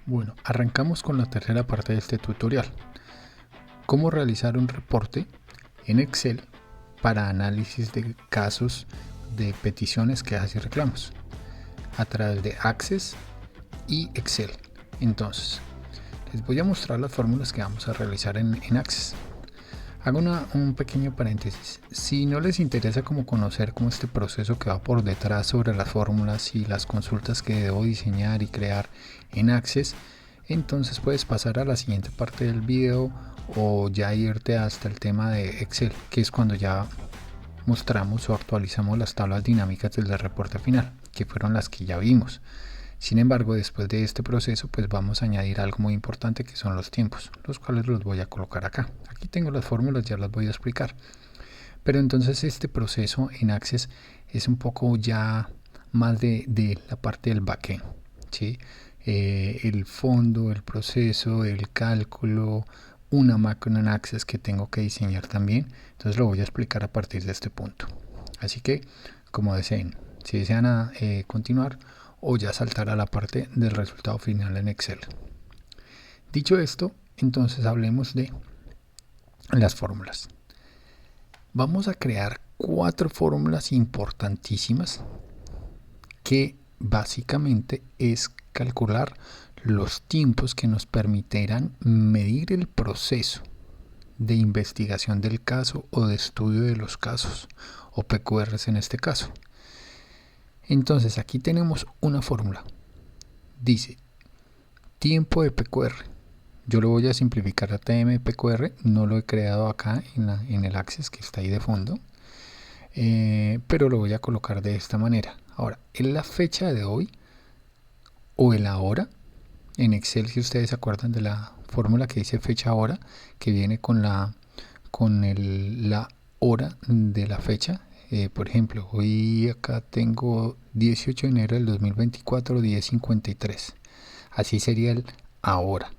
Bueno, arrancamos con la tercera parte de este tutorial. Cómo realizar un reporte en Excel para análisis de casos de peticiones, quejas y reclamos a través de Access y Excel. Entonces, les voy a mostrar las fórmulas que vamos a realizar en Access. Hago un pequeño paréntesis. Si no les interesa como conocer como este proceso que va por detrás sobre las fórmulas y las consultas que debo diseñar y crear en Access, entonces puedes pasar a la siguiente parte del video o ya irte hasta el tema de Excel, que es cuando ya mostramos o actualizamos las tablas dinámicas del reporte final, que fueron las que ya vimos. Sin embargo, después de este proceso, pues vamos a añadir algo muy importante, que son los tiempos, los cuales los voy a colocar acá. Aquí tengo las fórmulas, ya las voy a explicar. Pero entonces este proceso en Access es un poco ya más de la parte del backend, ¿sí? El fondo, el proceso, el cálculo, una máquina en Access que tengo que diseñar también. Entonces lo voy a explicar a partir de este punto. Así que, como deseen, si desean continuar o ya saltar a la parte del resultado final en Excel. Dicho esto, entonces hablemos de las fórmulas. Vamos a crear 4 fórmulas importantísimas que básicamente es calcular los tiempos que nos permitirán medir el proceso de investigación del caso o de estudio de los casos, o PQRs en este caso. Entonces aquí tenemos una fórmula. Dice tiempo de PQR. Yo lo voy a simplificar a TM PQR, no lo he creado acá en el Access que está ahí de fondo, pero lo voy a colocar de esta manera. Ahora, en la fecha de hoy o en la hora, en Excel, si ustedes se acuerdan de la fórmula que dice fecha hora, que viene con la hora de la fecha. Por ejemplo, hoy acá tengo 18 de enero del 2024, 10:53. Así sería el ahora.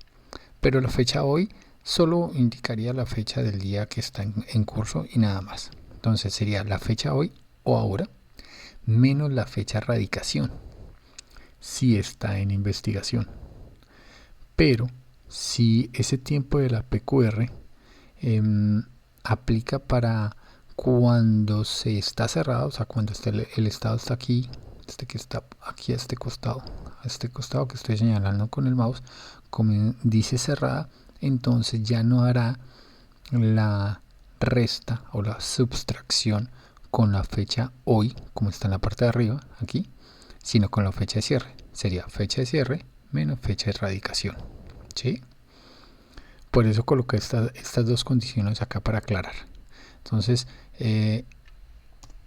Pero la fecha hoy solo indicaría la fecha del día que está en curso y nada más. Entonces sería la fecha hoy o ahora menos la fecha radicación si está en investigación. Pero si ese tiempo de la PQR aplica para cuando se está cerrado, o sea, cuando el estado está aquí, que está aquí a este costado que estoy señalando con el mouse, como dice cerrada, entonces ya no hará la resta o la subtracción con la fecha hoy, como está en la parte de arriba, aquí, sino con la fecha de cierre. Sería fecha de cierre menos fecha de erradicación, ¿sí? Por eso coloqué estas dos condiciones acá para aclarar. Entonces,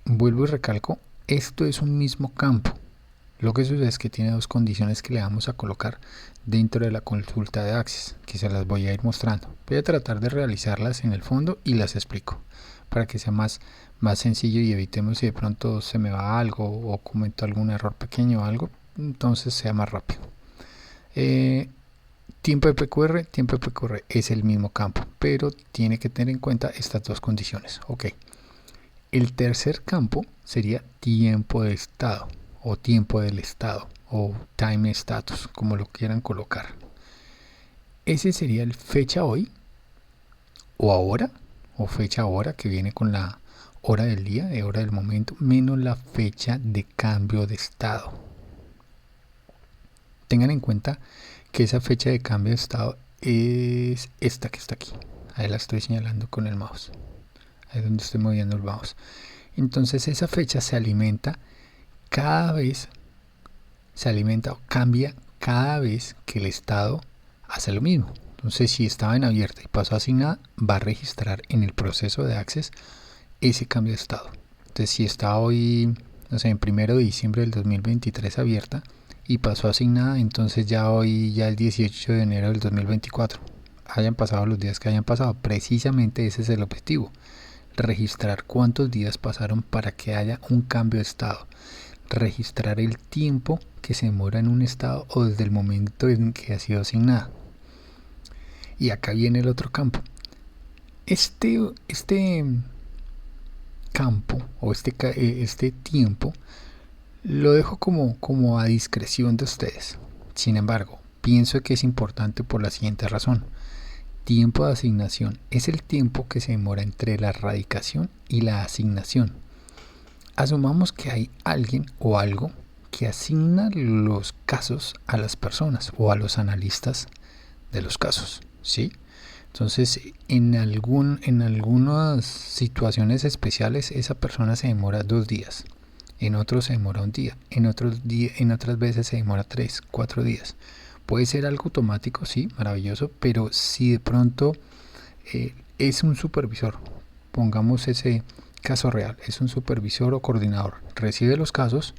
vuelvo y recalco, esto es un mismo campo. Lo que sucede es que tiene dos condiciones que le vamos a colocar dentro de la consulta de Access, que se las voy a ir mostrando. Voy a tratar de realizarlas en el fondo y las explico para que sea más sencillo y evitemos si de pronto se me va algo o comento algún error pequeño o algo, entonces sea más rápido. Tiempo de PQR es el mismo campo, pero tiene que tener en cuenta estas dos condiciones. Ok. El tercer campo sería tiempo de estado o tiempo del estado o time status, como lo quieran colocar. Ese sería el fecha hoy o ahora, o fecha ahora, que viene con la hora del día, de hora del momento, menos la fecha de cambio de estado. Tengan en cuenta que esa fecha de cambio de estado es esta que está aquí. Ahí la estoy señalando con el mouse. Ahí es donde estoy moviendo el mouse. Entonces esa fecha se alimenta cada vez, o cambia cada vez que el estado hace lo mismo. Entonces si estaba en abierta y pasó a asignada, va a registrar en el proceso de Access ese cambio de estado. Entonces si está hoy, no sé, en 1 de diciembre del 2023 abierta y pasó a asignada, entonces ya hoy, ya el 18 de enero del 2024, hayan pasado los días que hayan pasado. Precisamente ese es el objetivo. Registrar cuántos días pasaron para que haya un cambio de estado. Registrar el tiempo que se demora en un estado o desde el momento en que ha sido asignada. Y acá viene el otro campo. Este campo o este tiempo lo dejo como a discreción de ustedes. Sin embargo, Pienso que es importante por la siguiente razón. Tiempo de asignación es el tiempo que se demora entre la radicación y la asignación. Asumamos que hay alguien o algo que asigna los casos a las personas o a los analistas de los casos, ¿sí? Entonces, en algunas situaciones especiales, esa persona se demora 2 días, en otros se demora un día, en otras veces se demora 3, 4 días. Puede ser algo automático, sí, maravilloso, pero si de pronto es un supervisor, pongamos ese caso real, es un supervisor o coordinador, recibe los casos,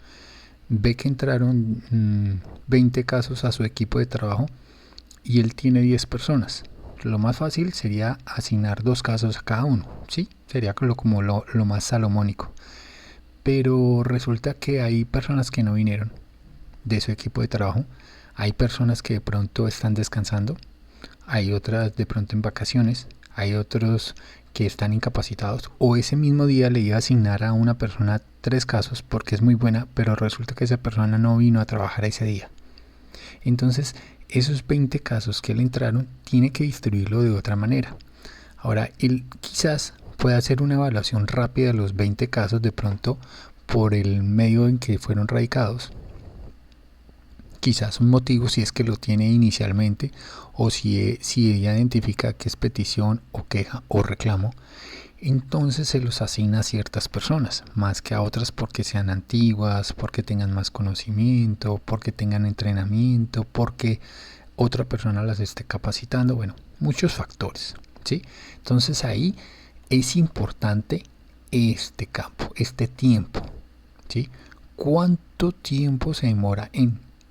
ve que entraron 20 casos a su equipo de trabajo y él tiene 10 personas. Lo más fácil sería asignar 2 casos a cada uno, ¿sí? Sería como lo más salomónico. Pero resulta que hay personas que no vinieron de su equipo de trabajo, hay personas que de pronto están descansando, hay otras de pronto en vacaciones, hay otros que están incapacitados, o ese mismo día le iba a asignar a una persona 3 casos porque es muy buena, pero resulta que esa persona no vino a trabajar ese día. Entonces, esos 20 casos que le entraron, tiene que distribuirlo de otra manera. Ahora, él quizás pueda hacer una evaluación rápida de los 20 casos de pronto por el medio en que fueron radicados. Quizás un motivo si es que lo tiene inicialmente o si ella identifica que es petición o queja o reclamo, entonces se los asigna a ciertas personas más que a otras porque sean antiguas, porque tengan más conocimiento, porque tengan entrenamiento, porque otra persona las esté capacitando, bueno, muchos factores, ¿sí? Entonces ahí es importante este campo, este tiempo, ¿sí? ¿Cuánto tiempo se demora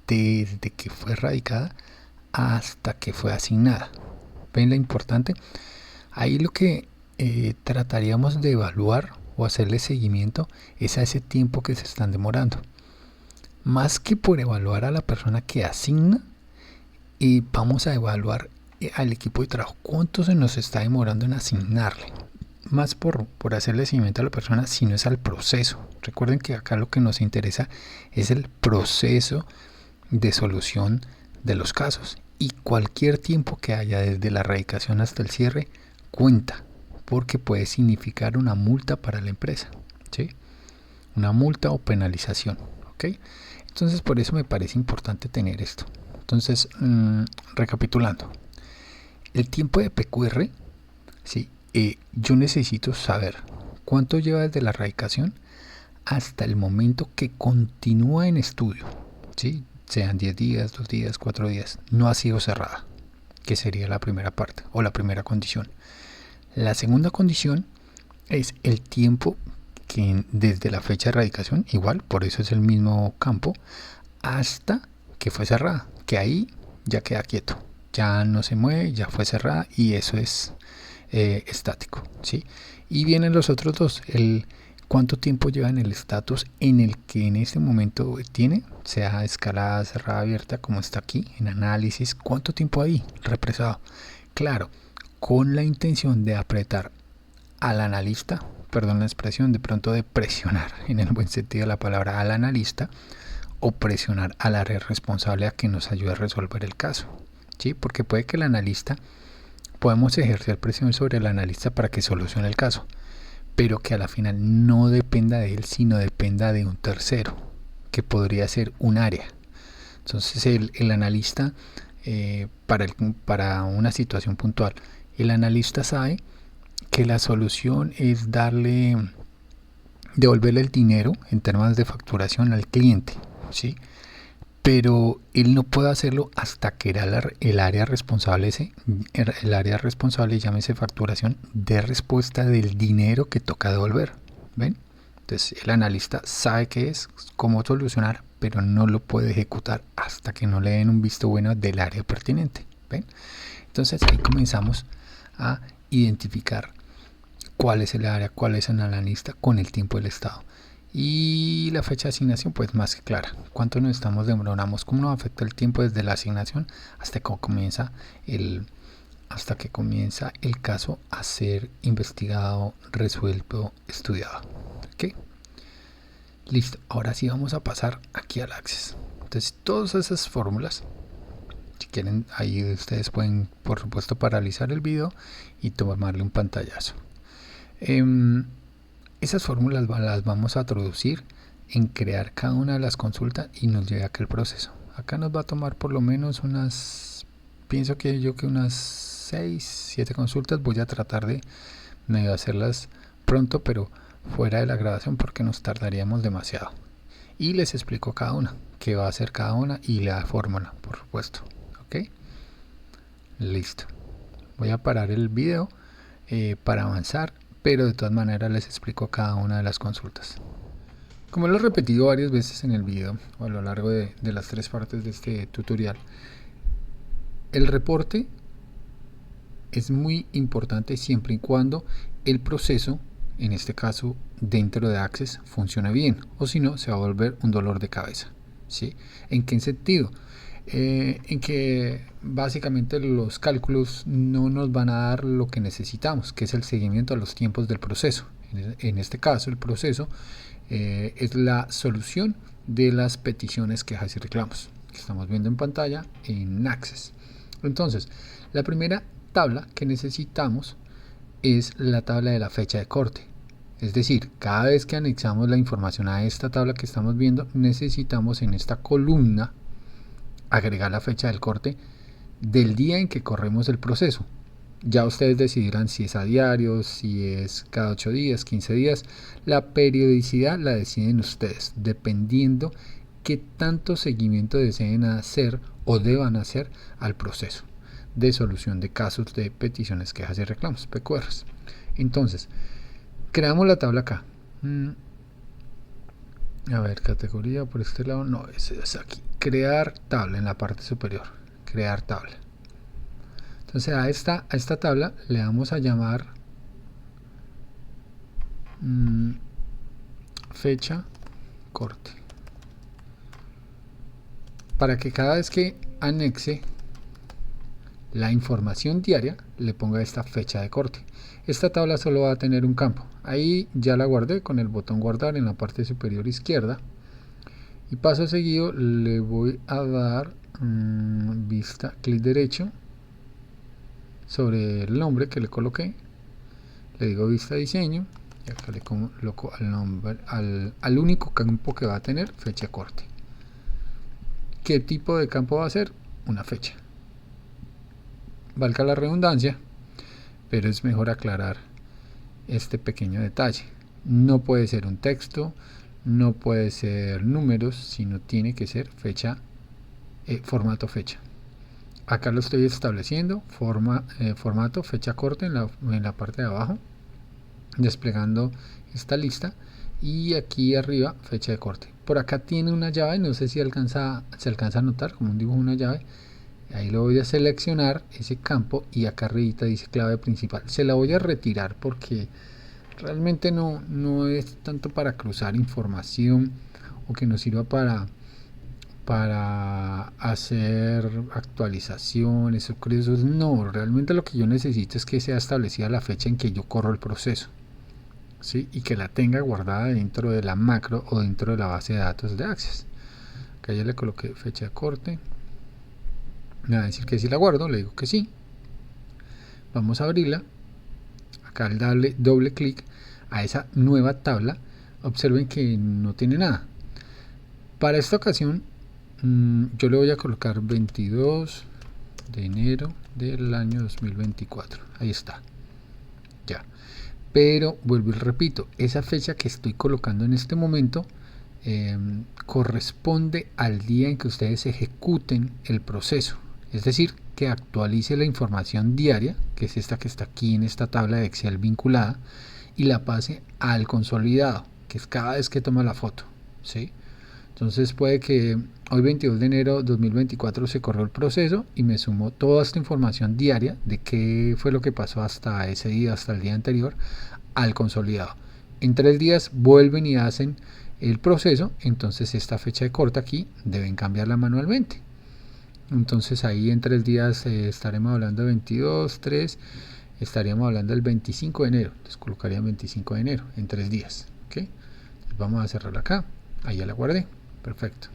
desde que fue radicada hasta que fue asignada? ¿Ven lo importante? Ahí lo que trataríamos de evaluar o hacerle seguimiento es a ese tiempo que se están demorando. Más que por evaluar a la persona que asigna, vamos a evaluar al equipo de trabajo cuánto se nos está demorando en asignarle. Más por hacerle seguimiento a la persona, sino es al proceso. Recuerden que acá lo que nos interesa es el proceso de solución de los casos. Y cualquier tiempo que haya desde la radicación hasta el cierre cuenta, porque puede significar una multa para la empresa, ¿sí? Una multa o penalización, ¿ok? Entonces por eso me parece importante tener esto. Entonces, recapitulando, el tiempo de PQR, ¿sí? Yo necesito saber cuánto lleva desde la radicación hasta el momento que continúa en estudio, ¿sí? Sean 10 días, 2 días, 4 días, no ha sido cerrada, que sería la primera parte o la primera condición. La segunda condición es el tiempo que desde la fecha de radicación, igual, por eso es el mismo campo, hasta que fue cerrada, que ahí ya queda quieto, ya no se mueve, ya fue cerrada y eso es estático, ¿sí? Y vienen los otros dos, el cuánto tiempo lleva en el estatus en el que en este momento tiene, sea escalada, cerrada, abierta, como está aquí, en análisis, cuánto tiempo ahí represado. Claro, con la intención de apretar al analista, perdón la expresión, de pronto de presionar, en el buen sentido de la palabra, al analista, o presionar al área responsable a que nos ayude a resolver el caso, ¿sí? Porque puede que el analista, podemos ejercer presión sobre el analista para que solucione el caso, pero que a la final no dependa de él, sino dependa de un tercero, que podría ser un área. Entonces el analista, para una situación puntual, el analista sabe que la solución es devolverle el dinero en términos de facturación al cliente, ¿sí? Pero él no puede hacerlo hasta que el área responsable, llámese facturación, dé respuesta del dinero que toca devolver. ¿Ven? Entonces el analista sabe qué es, cómo solucionar, pero no lo puede ejecutar hasta que no le den un visto bueno del área pertinente. ¿Ven? Entonces ahí comenzamos a identificar cuál es el área, cuál es el analista con el tiempo del estado. Y la fecha de asignación, pues más que clara. ¿Cuánto nos demoramos? ¿Cómo nos afecta el tiempo desde la asignación hasta que comienza el caso a ser investigado, resuelto, estudiado? ¿Ok? Listo. Ahora sí vamos a pasar aquí al Access. Entonces, todas esas fórmulas Si quieren, ahí ustedes pueden, por supuesto, paralizar el video y tomarle un pantallazo. Esas fórmulas las vamos a traducir en crear cada una de las consultas y nos lleva a aquel proceso. Acá nos va a tomar por lo menos unas, pienso que unas 6, 7 consultas. Voy a tratar de medio hacerlas pronto, pero fuera de la grabación porque nos tardaríamos demasiado. Y les explico cada una, qué va a hacer cada una y la fórmula, por supuesto. ¿Ok? Listo. Voy a parar el video para avanzar, pero de todas maneras les explico cada una de las consultas. Como lo he repetido varias veces en el video o a lo largo de las 3 partes de este tutorial, el reporte es muy importante siempre y cuando el proceso, en este caso dentro de Access, funcione bien, o si no se va a volver un dolor de cabeza. ¿Sí? ¿En qué sentido? En que básicamente los cálculos no nos van a dar lo que necesitamos, que es el seguimiento a los tiempos del proceso. En este caso, el proceso es la solución de las peticiones, quejas y reclamos que estamos viendo en pantalla en Access. Entonces, la primera tabla que necesitamos es la tabla de la fecha de corte. Es decir, cada vez que anexamos la información a esta tabla que estamos viendo, necesitamos en esta columna agregar la fecha del corte del día en que corremos el proceso. Ya ustedes decidirán si es a diario, si es cada 8 días, 15 días. La periodicidad la deciden ustedes, dependiendo qué tanto seguimiento deseen hacer o deban hacer al proceso de solución de casos de peticiones, quejas y reclamos, PQRs. Entonces, creamos la tabla acá. A ver, categoría por este lado, no, es aquí. Crear tabla en la parte superior. Crear tabla. Entonces a esta tabla le vamos a llamar fecha corte, para que cada vez que anexe la información diaria le ponga esta fecha de corte. Esta tabla solo va a tener un campo. Ahí ya la guardé con el botón guardar en la parte superior izquierda, y paso seguido le voy a dar vista, clic derecho sobre el nombre que le coloqué, le digo vista diseño y acá le coloco al nombre, al único campo que va a tener, fecha corte. ¿Qué tipo de campo va a ser? Una fecha. Valga la redundancia, pero es mejor aclarar este pequeño detalle. No puede ser un texto, no puede ser números, sino tiene que ser fecha, formato fecha. Acá lo estoy estableciendo, formato fecha corte en la parte de abajo, desplegando esta lista, y aquí arriba fecha de corte. Por acá tiene una llave, no sé si se alcanza a notar como un dibujo, una llave. Ahí lo voy a seleccionar ese campo y acá arriba dice clave principal. Se la voy a retirar porque realmente no es tanto para cruzar información o que nos sirva para hacer actualizaciones o cruces. No, realmente lo que yo necesito es que sea establecida la fecha en que yo corro el proceso, ¿sí? Y que la tenga guardada dentro de la macro o dentro de la base de datos de Access. Acá ya le coloqué fecha de corte. Me va a decir que si la guardo, le digo que sí. Vamos a abrirla. Acá al darle doble clic a esa nueva tabla, observen que no tiene nada. Para esta ocasión yo le voy a colocar 22 de enero del año 2024. Ahí está. Ya. Pero vuelvo y repito, esa fecha que estoy colocando en este momento corresponde al día en que ustedes ejecuten el proceso. Es decir, que actualice la información diaria, que es esta que está aquí en esta tabla de Excel vinculada, y la pase al consolidado, que es cada vez que toma la foto, ¿sí? Entonces puede que hoy 22 de enero 2024 se corrió el proceso y me sumó toda esta información diaria de qué fue lo que pasó hasta ese día, hasta el día anterior, al consolidado. En 3 días vuelven y hacen el proceso, entonces esta fecha de corte aquí deben cambiarla manualmente. Entonces ahí en 3 días estaremos hablando de 22, 3, estaríamos hablando del 25 de enero. Entonces colocaría 25 de enero en 3 días. ¿Okay? Vamos a cerrar acá. Ahí ya la guardé. Perfecto.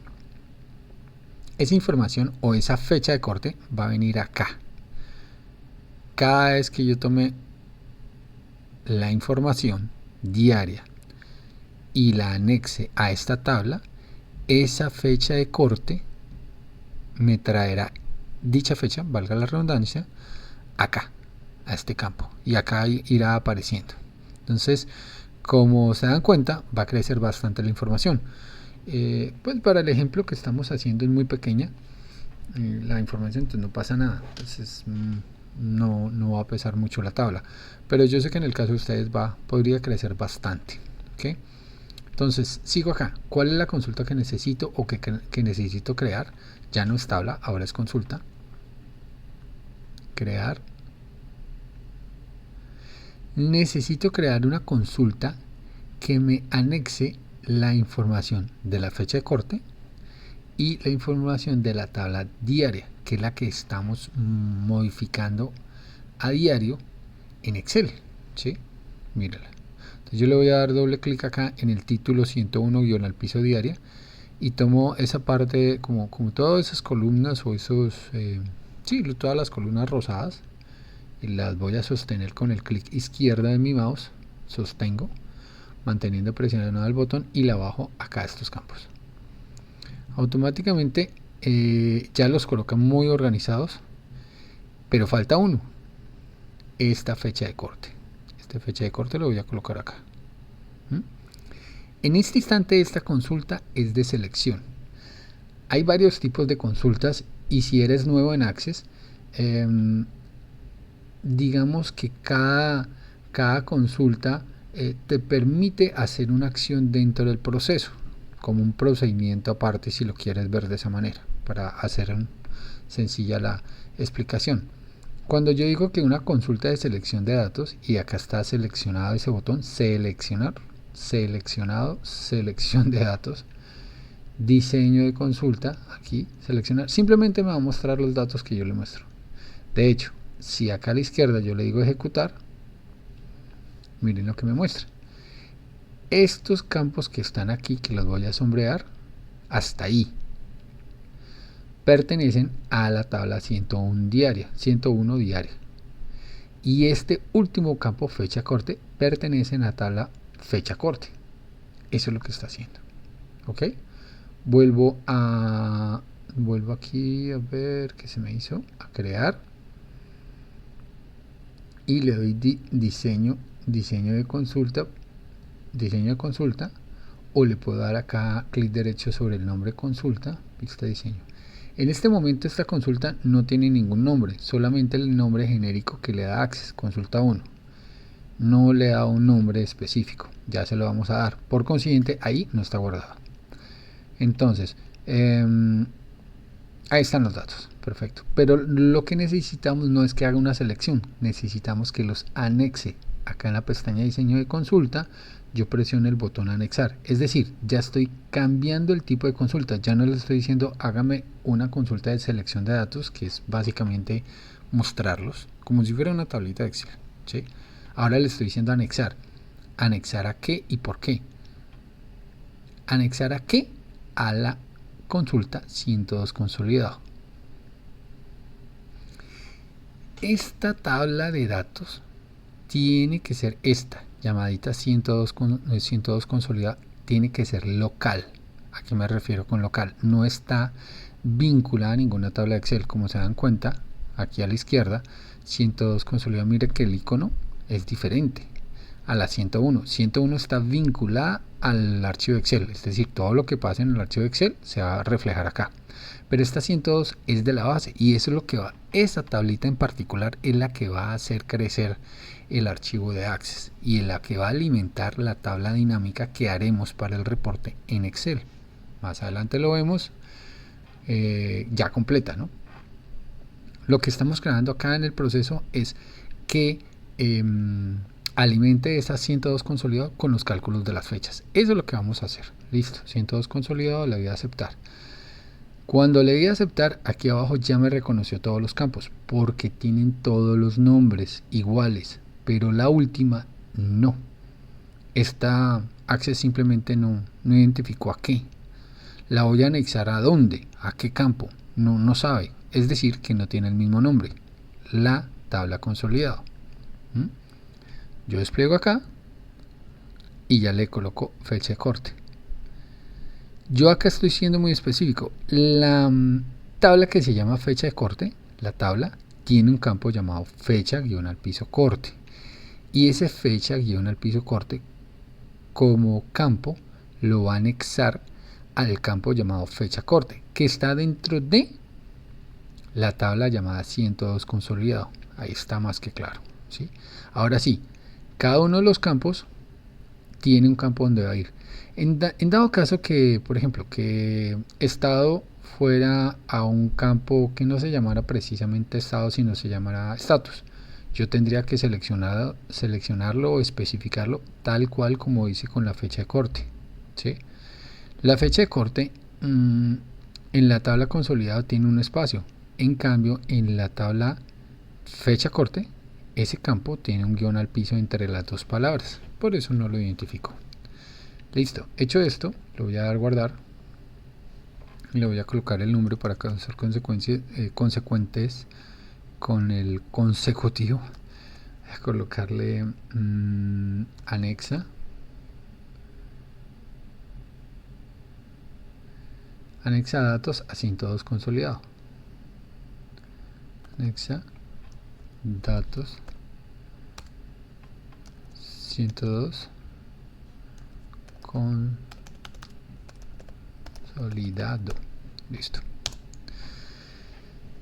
esa información o esa fecha de corte va a venir acá. Cada vez que yo tome la información diaria y la anexe a esta tabla, esa fecha de corte me traerá dicha fecha, valga la redundancia, acá, a este campo, y acá irá apareciendo. Entonces, como se dan cuenta, va a crecer bastante la información. Pues para el ejemplo que estamos haciendo es muy pequeña la información, entonces no pasa nada. Entonces no va a pesar mucho la tabla, pero yo sé que en el caso de ustedes podría crecer bastante. ¿Okay? Entonces sigo acá. ¿Cuál es la consulta que necesito o que necesito crear? Ya no es tabla, ahora es consulta. Crear. Necesito crear una consulta que me anexe la información de la fecha de corte y la información de la tabla diaria, que es la que estamos modificando a diario en Excel. ¿Sí? Mírala. Entonces yo le voy a dar doble clic acá en el título 101 guión al piso diaria y tomo esa parte como todas esas columnas o esos todas las columnas rosadas y las voy a sostener con el clic izquierda de mi mouse. Sostengo manteniendo presionado el botón y la bajo acá a estos campos. Automáticamente ya los coloca muy organizados, pero falta uno, esta fecha de corte. Esta fecha de corte lo voy a colocar acá. En este instante esta consulta es de selección. Hay varios tipos de consultas y si eres nuevo en Access, digamos que cada consulta te permite hacer una acción dentro del proceso, como un procedimiento aparte si lo quieres ver de esa manera, para hacer sencilla la explicación. Cuando yo digo que una consulta de selección de datos, y acá está seleccionado ese botón, seleccionar, seleccionado, selección de datos, diseño de consulta, aquí seleccionar, simplemente me va a mostrar los datos que yo le muestro. De hecho, si acá a la izquierda yo le digo ejecutar, miren lo que me muestra. Estos campos que están aquí, que los voy a sombrear, hasta ahí, pertenecen a la tabla 101 diaria. Y este último campo, fecha corte, pertenece a la tabla fecha corte. Eso es lo que está haciendo. ¿Ok? Vuelvo aquí a ver qué se me hizo, a crear. Y le doy diseño de consulta, o le puedo dar acá clic derecho sobre el nombre consulta, vista diseño. En este momento esta consulta no tiene ningún nombre, solamente el nombre genérico que le da Access, consulta 1. No le da un nombre específico, ya se lo vamos a dar. Por consiguiente, ahí no está guardado. Entonces, ahí están los datos, perfecto. Pero lo que necesitamos no es que haga una selección, necesitamos que los anexe. Acá en la pestaña diseño de consulta, yo presiono el botón anexar. Es decir, ya estoy cambiando el tipo de consulta. Ya no le estoy diciendo hágame una consulta de selección de datos, que es básicamente mostrarlos, como si fuera una tablita de Excel. ¿Sí? Ahora le estoy diciendo anexar. ¿Anexar a qué y por qué? ¿Anexar a qué? A la consulta 102 consolidado. Esta tabla de datos tiene que ser esta llamadita 102 consolidada, tiene que ser local. ¿A qué me refiero con local? No está vinculada a ninguna tabla de Excel. Como se dan cuenta, aquí a la izquierda, 102 consolidado, mire que el icono es diferente a la 101. 101 está vinculada al archivo Excel, es decir, todo lo que pasa en el archivo Excel se va a reflejar acá. Pero esta 102 es de la base y eso es lo que va, esa tablita en particular es la que va a hacer crecer el archivo de Access y en la que va a alimentar la tabla dinámica que haremos para el reporte en Excel. Más adelante lo vemos ya completa, ¿no? Lo que estamos creando acá en el proceso es que alimente esa 102 consolidado con los cálculos de las fechas. Eso es lo que vamos a hacer. Listo, 102 consolidado, le voy a aceptar. Cuando le di a aceptar, aquí abajo ya me reconoció todos los campos porque tienen todos los nombres iguales, pero la última no. Esta Access simplemente no identificó a qué. ¿La voy a anexar a dónde? ¿A qué campo? No sabe. Es decir, que no tiene el mismo nombre. La tabla consolidada. Yo despliego acá y ya le coloco fecha de corte. Yo acá estoy siendo muy específico. La tabla que se llama fecha de corte, la tabla, tiene un campo llamado fecha guión al piso corte. Y ese fecha guión al piso corte como campo lo va a anexar al campo llamado fecha corte, que está dentro de la tabla llamada 102 consolidado. Ahí está más que claro, ¿sí? Ahora sí, cada uno de los campos tiene un campo donde va a ir. En dado caso que, por ejemplo, que estado fuera a un campo que no se llamara precisamente estado, sino se llamara status, yo tendría que seleccionarlo o especificarlo tal cual como hice con la fecha de corte, ¿sí? La fecha de corte en la tabla consolidada tiene un espacio. En cambio, en la tabla fecha corte, ese campo tiene un guión al piso entre las dos palabras. Por eso no lo identifico. Listo. Hecho esto, lo voy a dar guardar. Y le voy a colocar el número para causar consecuentes con el consecutivo. Voy a colocarle anexa. Anexa datos a 102 consolidado. Anexa datos 102 consolidado. Listo.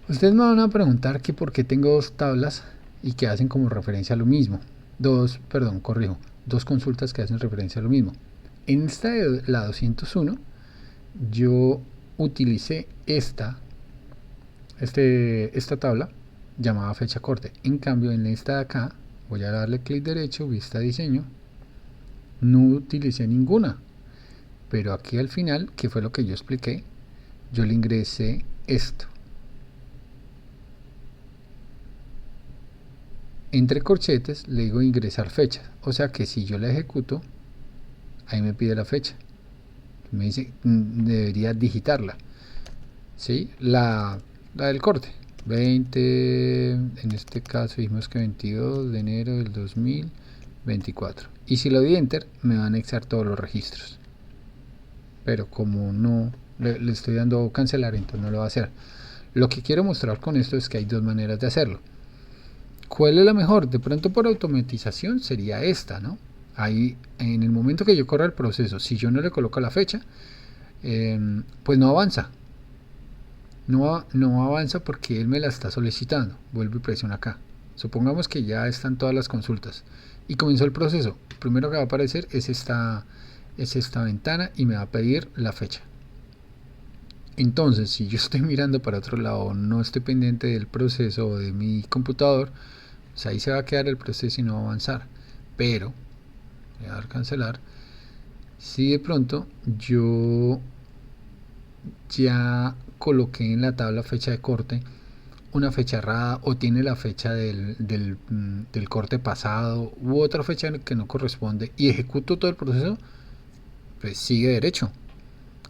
Ustedes me van a preguntar que por qué tengo dos tablas y que hacen como referencia a lo mismo. Dos consultas que hacen referencia a lo mismo. En esta de la 201 yo utilicé esta tabla llamada fecha corte. En cambio, en esta de acá voy a darle clic derecho, vista diseño, no utilicé ninguna, pero aquí al final, que fue lo que yo expliqué, yo le ingresé esto entre corchetes, le digo ingresar fecha, o sea que si yo la ejecuto, ahí me pide la fecha, me dice debería digitarla, ¿sí? La del corte 20, en este caso dijimos que 22 de enero del 2024, y si lo di enter me va a anexar todos los registros, pero como no le estoy dando cancelar, entonces no lo va a hacer. Lo que quiero mostrar con esto es que hay dos maneras de hacerlo. ¿Cuál es la mejor? De pronto por automatización sería esta, ¿no? Ahí en el momento que yo corra el proceso, si yo no le coloco la fecha, pues no avanza. No avanza porque él me la está solicitando. Vuelvo y presiono acá. Supongamos que ya están todas las consultas y comenzó el proceso. Lo primero que va a aparecer es esta ventana y me va a pedir la fecha. Entonces, si yo estoy mirando para otro lado, no estoy pendiente del proceso o de mi computador, pues ahí se va a quedar el proceso y no va a avanzar. Pero voy a dar cancelar. Si de pronto yo ya coloqué en la tabla fecha de corte una fecha errada o tiene la fecha del corte pasado u otra fecha que no corresponde y ejecuto todo el proceso, pues sigue derecho,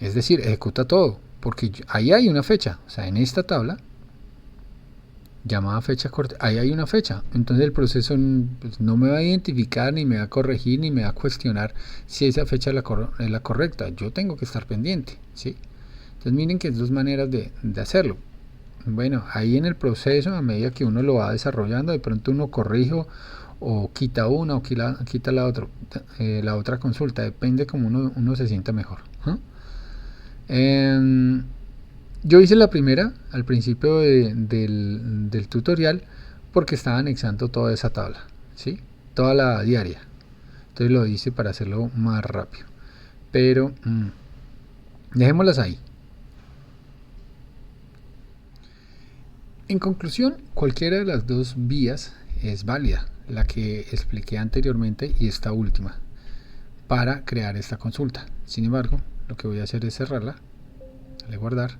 es decir, ejecuta todo porque ahí hay una fecha, o sea, en esta tabla llamada fecha corte, ahí hay una fecha, entonces el proceso pues, no me va a identificar, ni me va a corregir, ni me va a cuestionar si esa fecha es la correcta. Yo tengo que estar pendiente, ¿sí? Entonces miren que hay dos maneras de hacerlo. Bueno, ahí en el proceso, a medida que uno lo va desarrollando, de pronto uno corrige o quita una o quita la otra consulta, depende como uno se sienta mejor. Yo hice la primera al principio del tutorial porque estaba anexando toda esa tabla, ¿sí? Toda la diaria. Entonces lo hice para hacerlo más rápido. Pero dejémoslas ahí. En conclusión, cualquiera de las dos vías es válida, la que expliqué anteriormente y esta última, para crear esta consulta. Sin embargo, lo que voy a hacer es cerrarla, darle guardar.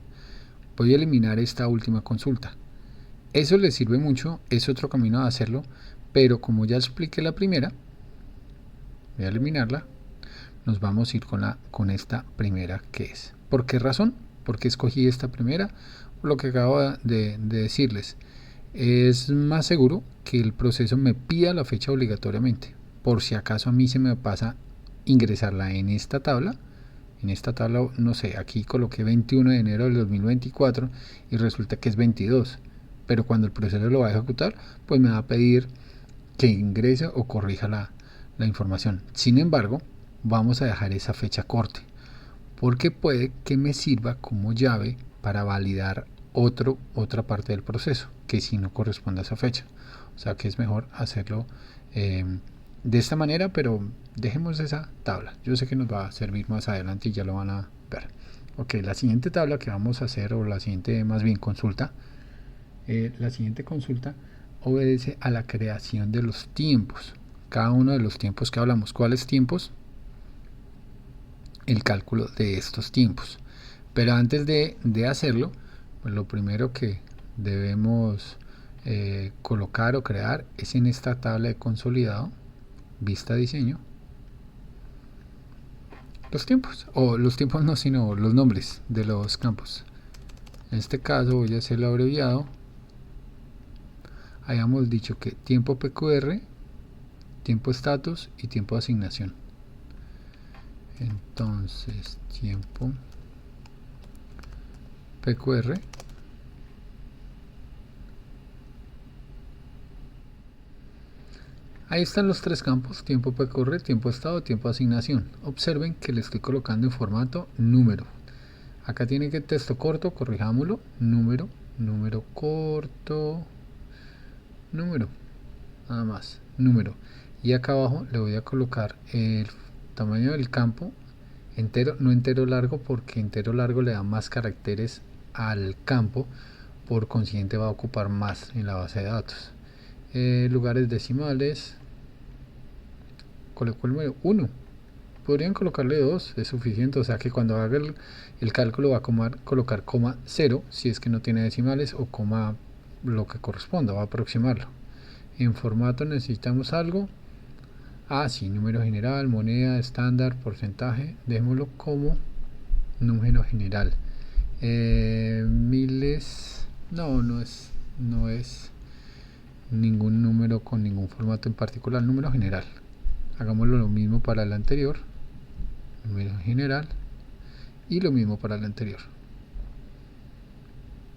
Voy a eliminar esta última consulta. Eso les sirve mucho, es otro camino de hacerlo, pero como ya expliqué la primera, voy a eliminarla. Nos vamos a ir con esta primera que es ¿Por qué razón? Porque escogí esta primera, lo que acabo de decirles. Es más seguro que el proceso me pida la fecha obligatoriamente. Por si acaso a mí se me pasa ingresarla en esta tabla. En esta tabla, no sé, aquí coloqué 21 de enero del 2024 y resulta que es 22. Pero cuando el proceso lo va a ejecutar, pues me va a pedir que ingrese o corrija la información. Sin embargo, vamos a dejar esa fecha corte, porque puede que me sirva como llave para validar otra parte del proceso, que si no corresponde a esa fecha. O sea que es mejor hacerlo de esta manera, pero dejemos esa tabla. Yo sé que nos va a servir más adelante y ya lo van a ver. Ok, la siguiente tabla que vamos a hacer, o la siguiente más bien consulta, la siguiente consulta obedece a la creación de los tiempos. Cada uno de los tiempos que hablamos. ¿Cuáles tiempos? El cálculo de estos tiempos. Pero antes de hacerlo, pues lo primero que debemos colocar o crear es en esta tabla de consolidado, vista diseño, los tiempos, o los tiempos no, sino los nombres de los campos. En este caso voy a hacerlo abreviado. Hayamos dicho que tiempo PQR, tiempo estatus y tiempo de asignación. Entonces tiempo PQR, ahí están los tres campos: tiempo PQR, tiempo estado, tiempo de asignación. Observen que le estoy colocando en formato número. Acá tiene que texto corto, corrijámoslo, número, número corto, número, nada más, número. Y acá abajo le voy a colocar el tamaño del campo entero, no entero largo, porque entero largo le da más caracteres al campo, por consiguiente va a ocupar más en la base de datos. Lugares decimales, coloco el número 1. Podrían colocarle 2, es suficiente. O sea que cuando haga el cálculo va a colocar coma 0 si es que no tiene decimales, o coma lo que corresponda, va a aproximarlo. En formato necesitamos algo. Sí, número general, moneda, estándar, porcentaje. Dejémoslo como número general. Miles, no es ningún número con ningún formato en particular, número general. Hagámoslo lo mismo para el anterior, número general, y lo mismo para el anterior,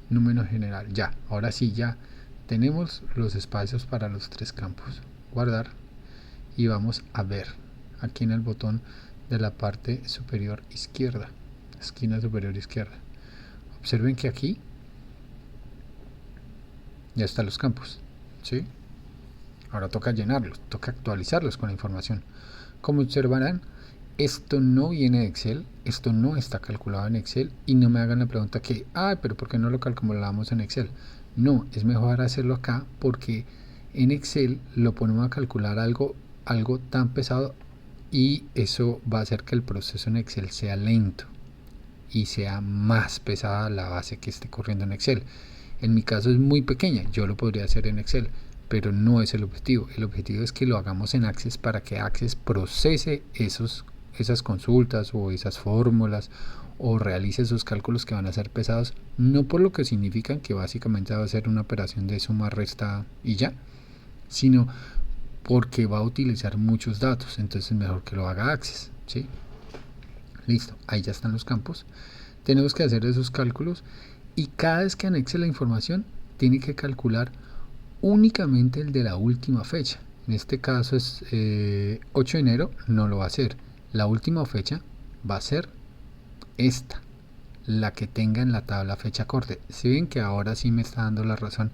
número general. Ya, ahora sí, ya tenemos los espacios para los tres campos. Guardar, y vamos a ver aquí en el botón de la parte superior izquierda, esquina superior izquierda. Observen que aquí ya están los campos, ¿sí? Ahora toca llenarlos, toca actualizarlos con la información. Como observarán, esto no viene de Excel, esto no está calculado en Excel, y no me hagan la pregunta que, pero ¿por qué no lo calculamos en Excel? No, es mejor hacerlo acá, porque en Excel lo ponemos a calcular algo tan pesado, y eso va a hacer que el proceso en Excel sea lento y sea más pesada la base que esté corriendo en Excel. En mi caso es muy pequeña, yo lo podría hacer en Excel, pero no es el objetivo. El objetivo es que lo hagamos en Access, para que Access procese esas consultas o esas fórmulas, o realice esos cálculos que van a ser pesados, no por lo que significan, que básicamente va a ser una operación de suma, resta y ya, sino porque va a utilizar muchos datos. Entonces es mejor que lo haga Access, ¿sí? Listo, ahí ya están los campos. Tenemos que hacer esos cálculos, y cada vez que anexe la información tiene que calcular únicamente el de la última fecha. En este caso es 8 de enero, no lo va a hacer. La última fecha va a ser esta, la que tenga en la tabla fecha corte. Si ven que ahora sí me está dando la razón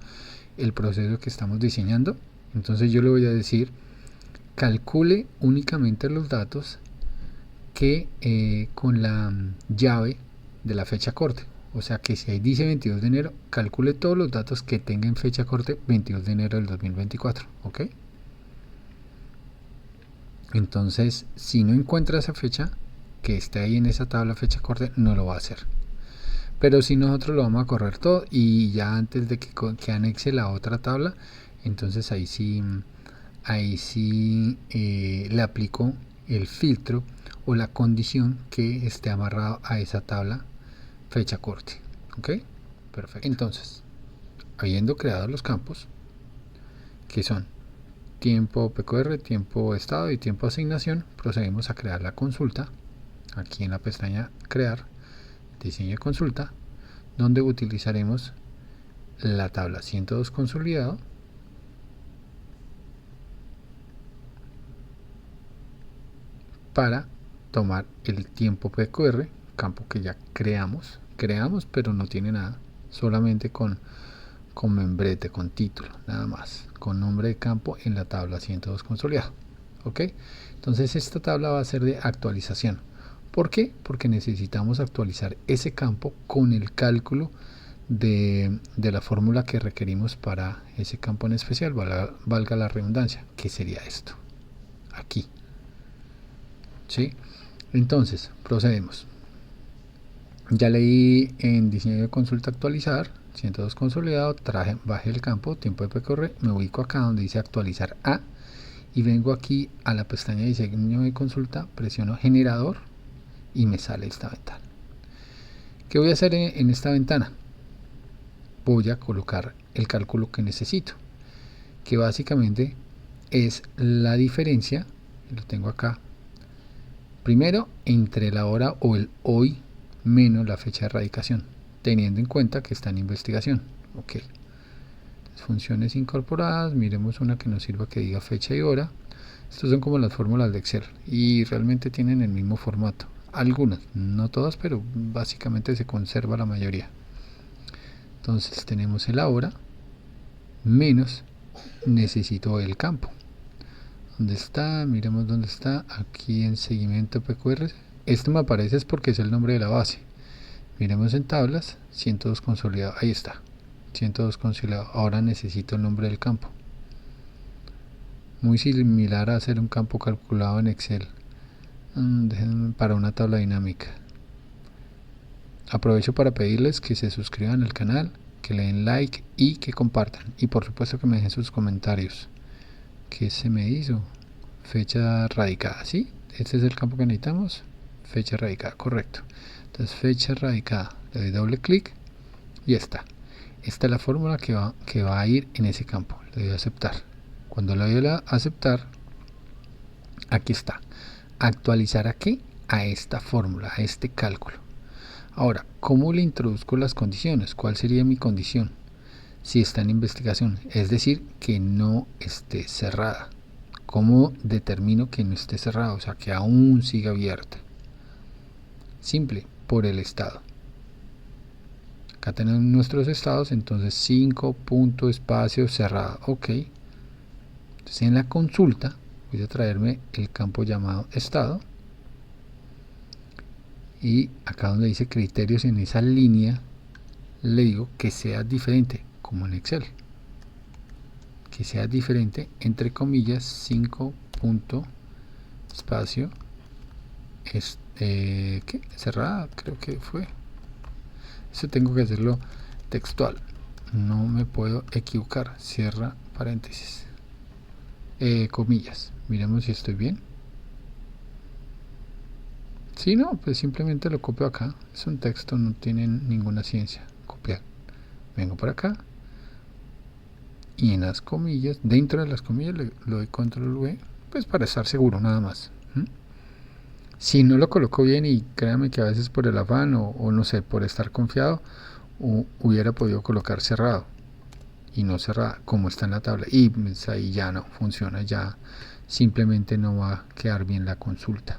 el proceso que estamos diseñando, entonces yo le voy a decir: calcule únicamente los datos que con la llave de la fecha corte. O sea que si ahí dice 22 de enero, calcule todos los datos que tengan fecha corte 22 de enero del 2024. ¿Ok? Entonces, si no encuentra esa fecha que esté ahí en esa tabla fecha corte, no lo va a hacer. Pero si nosotros lo vamos a correr todo, y ya antes de que anexe la otra tabla, entonces ahí sí le aplico el filtro o la condición que esté amarrado a esa tabla fecha corte. ¿Ok? Perfecto. Entonces, habiendo creado los campos, que son tiempo PQR, tiempo estado y tiempo asignación, procedemos a crear la consulta. Aquí en la pestaña crear, diseño de consulta, donde utilizaremos la tabla 102 consolidado para tomar el tiempo PQR, campo que ya creamos pero no tiene nada, solamente con membrete, con título, nada más, con nombre de campo en la tabla 102 consolidado. ¿Ok? Entonces esta tabla va a ser de actualización. ¿Por qué? Porque necesitamos actualizar ese campo con el cálculo de la fórmula que requerimos para ese campo en especial, valga la redundancia, que sería esto, aquí. ¿Sí? Entonces, procedemos. Ya leí en diseño de consulta actualizar, 102 consolidado, bajé el campo, tiempo de PQR, me ubico acá donde dice actualizar a, y vengo aquí a la pestaña de diseño de consulta, presiono generador y me sale esta ventana. ¿Qué voy a hacer en esta ventana? Voy a colocar el cálculo que necesito, que básicamente es la diferencia, lo tengo acá, primero entre la hora o el hoy menos la fecha de erradicación, teniendo en cuenta que está en investigación. Ok. Funciones incorporadas, miremos una que nos sirva que diga fecha y hora. Estos son como las fórmulas de Excel y realmente tienen el mismo formato. Algunas, no todas, pero básicamente se conserva la mayoría. Entonces tenemos el ahora menos necesito el campo. ¿Dónde está? Miremos dónde está. Aquí en seguimiento PQR. Esto me aparece es porque es el nombre de la base. Miremos en tablas, 102 consolidado. Ahí está. 102 consolidado. Ahora necesito el nombre del campo. Muy similar a hacer un campo calculado en Excel para una tabla dinámica. Aprovecho para pedirles que se suscriban al canal, que le den like y que compartan. Y por supuesto que me dejen sus comentarios. ¿Qué se me hizo? Fecha radicada, ¿sí? Este es el campo que necesitamos. Fecha radicada, correcto. Entonces fecha radicada, le doy doble clic y está. Esta es la fórmula que va a ir en ese campo. Le doy a aceptar. Cuando le doy a aceptar, aquí está. Actualizar aquí a esta fórmula, a este cálculo. Ahora, ¿cómo le introduzco las condiciones? ¿Cuál sería mi condición? Si está en investigación, es decir, que no esté cerrada. ¿Cómo determino que no esté cerrada? O sea, que aún siga abierta. Simple, por el estado. Acá tenemos nuestros estados, entonces 5 punto espacio cerrado. Ok. Entonces en la consulta voy a traerme el campo llamado estado. Y acá donde dice criterios, en esa línea le digo que sea diferente, como en Excel. Que sea diferente, entre comillas, 5 punto espacio ¿qué? Cerrada, creo que fue. Eso tengo que hacerlo textual, no me puedo equivocar. Cierra paréntesis, comillas. Miremos si estoy bien. Si no, pues simplemente lo copio acá. Es un texto, no tiene ninguna ciencia. Copiar. Vengo por acá y en las comillas, dentro de las comillas le doy control V, pues para estar seguro nada más. Si no lo coloco bien, y créanme que a veces por el afán o no sé, por estar confiado, hubiera podido colocar cerrado y no cerrada como está en la tabla, y pues ahí ya no funciona, ya simplemente no va a quedar bien la consulta.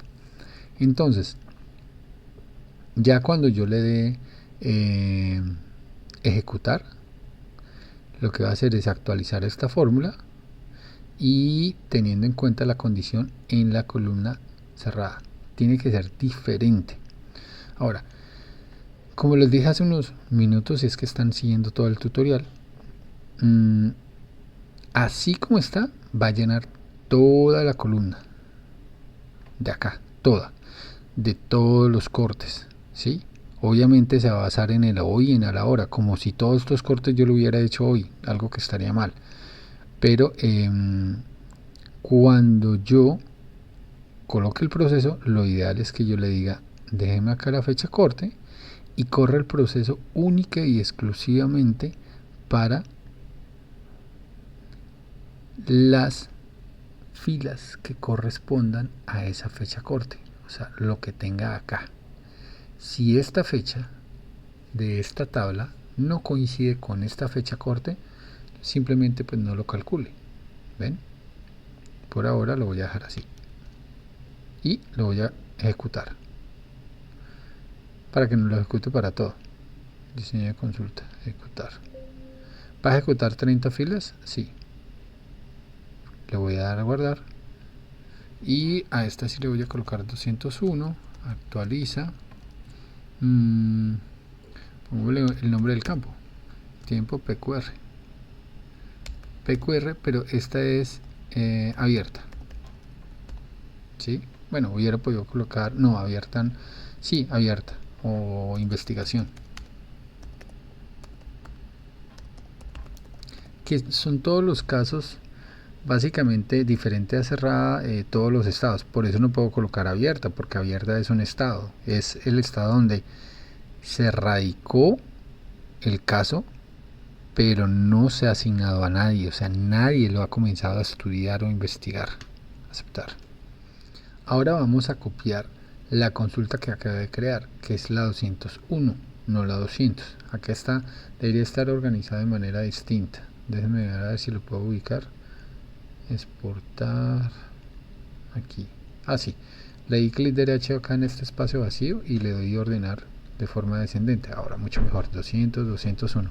Entonces, ya cuando yo le dé ejecutar, lo que va a hacer es actualizar esta fórmula y teniendo en cuenta la condición en la columna cerrada. Tiene que ser diferente. Ahora, como les dije hace unos minutos, si es que están siguiendo todo el tutorial, así como está, va a llenar toda la columna de acá, toda, de todos los cortes, ¿sí? Obviamente se va a basar en el hoy y en el ahora, como si todos estos cortes yo lo hubiera hecho hoy, algo que estaría mal. Pero cuando yo coloque el proceso, lo ideal es que yo le diga, déjeme acá la fecha corte y corre el proceso única y exclusivamente para las filas que correspondan a esa fecha corte, o sea, lo que tenga acá. Si esta fecha de esta tabla no coincide con esta fecha corte, simplemente pues no lo calcule. ¿Ven? Por ahora lo voy a dejar así y lo voy a ejecutar para que no lo ejecute para todo. Diseño de consulta, ejecutar. ¿Va a ejecutar 30 filas? Sí. Le voy a dar a guardar y a esta sí le voy a colocar 201. Actualiza. Pongo el nombre del campo, tiempo PQR, pero esta es abierta, ¿sí? Bueno, hubiera podido colocar, no, abierta, sí, abierta o investigación, que son todos los casos básicamente diferente a cerrada, todos los estados. Por eso no puedo colocar abierta, porque abierta es un estado, es el estado donde se radicó el caso, pero no se ha asignado a nadie, o sea, nadie lo ha comenzado a estudiar o investigar. Aceptar. Ahora vamos a copiar la consulta que acabo de crear, que es la 201, no la 200. Acá está, debería estar organizada de manera distinta. Déjenme ver a ver si lo puedo ubicar. Exportar aquí. Sí, le di clic derecho acá en este espacio vacío y le doy a ordenar de forma descendente. Ahora mucho mejor, 200, 201.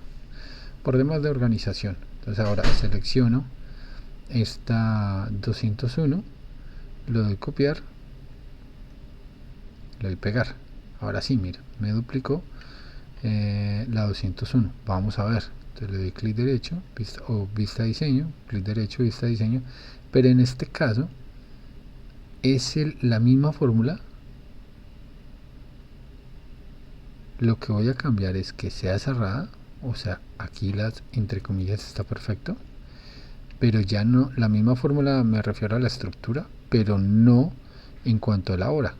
Por demás de organización. Entonces ahora selecciono esta 201, lo doy copiar, le doy pegar. Ahora sí, mira, me duplicó la 201. Vamos a ver. Entonces le doy clic derecho, vista diseño, clic derecho, vista diseño. Pero en este caso es la misma fórmula. Lo que voy a cambiar es que sea cerrada, o sea, aquí las entre comillas está perfecto, pero ya no, la misma fórmula me refiero a la estructura, pero no en cuanto a la hora.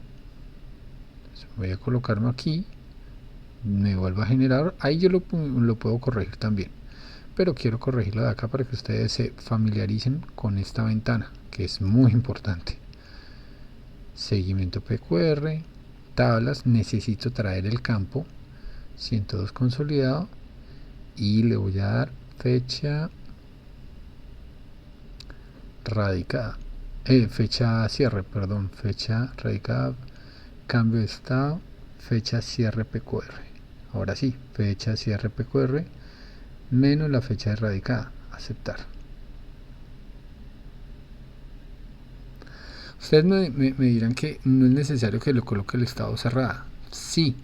Entonces voy a colocarme aquí, me vuelvo a generar, ahí yo lo puedo corregir también, pero quiero corregirlo de acá para que ustedes se familiaricen con esta ventana, que es muy importante. Seguimiento PQR, tablas, necesito traer el campo 102 consolidado y le voy a dar fecha radicada, fecha cierre, perdón, fecha radicada, cambio de estado, fecha cierre PQR. Ahora sí, fecha cierre PQR menos la fecha de radicada, aceptar. Ustedes me dirán que no es necesario que lo coloque el estado cerrada. Sí,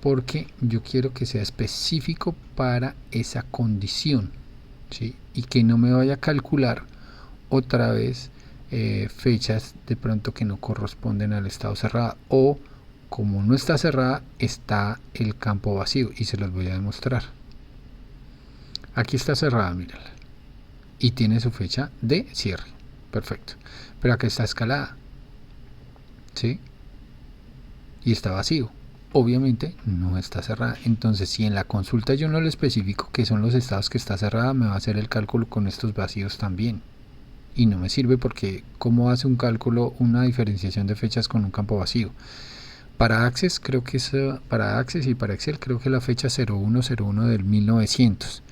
porque yo quiero que sea específico para esa condición, ¿sí? Y que no me vaya a calcular otra vez fechas de pronto que no corresponden al estado cerrado, o como no está cerrada está el campo vacío, y se los voy a demostrar. Aquí está cerrada, mírala, y tiene su fecha de cierre, perfecto, pero acá está escalada, ¿sí? Y está vacío, obviamente no está cerrada. Entonces si en la consulta yo no le especifico que son los estados que está cerrada, me va a hacer el cálculo con estos vacíos también, y no me sirve, porque ¿cómo hace un cálculo, una diferenciación de fechas con un campo vacío? Para Access creo que es, para Access y para Excel creo que es la fecha 0101 del 1900,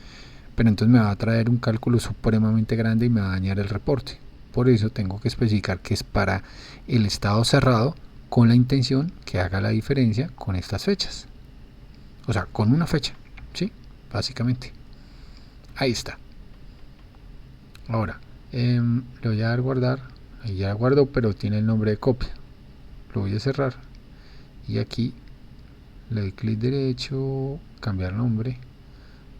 pero entonces me va a traer un cálculo supremamente grande y me va a dañar el reporte. Por eso tengo que especificar que es para el estado cerrado, con la intención que haga la diferencia con estas fechas, o sea, con una fecha, ¿sí? Básicamente ahí está. Ahora le voy a dar guardar, ahí ya guardo, pero tiene el nombre de copia. Lo voy a cerrar y aquí le doy clic derecho, cambiar nombre,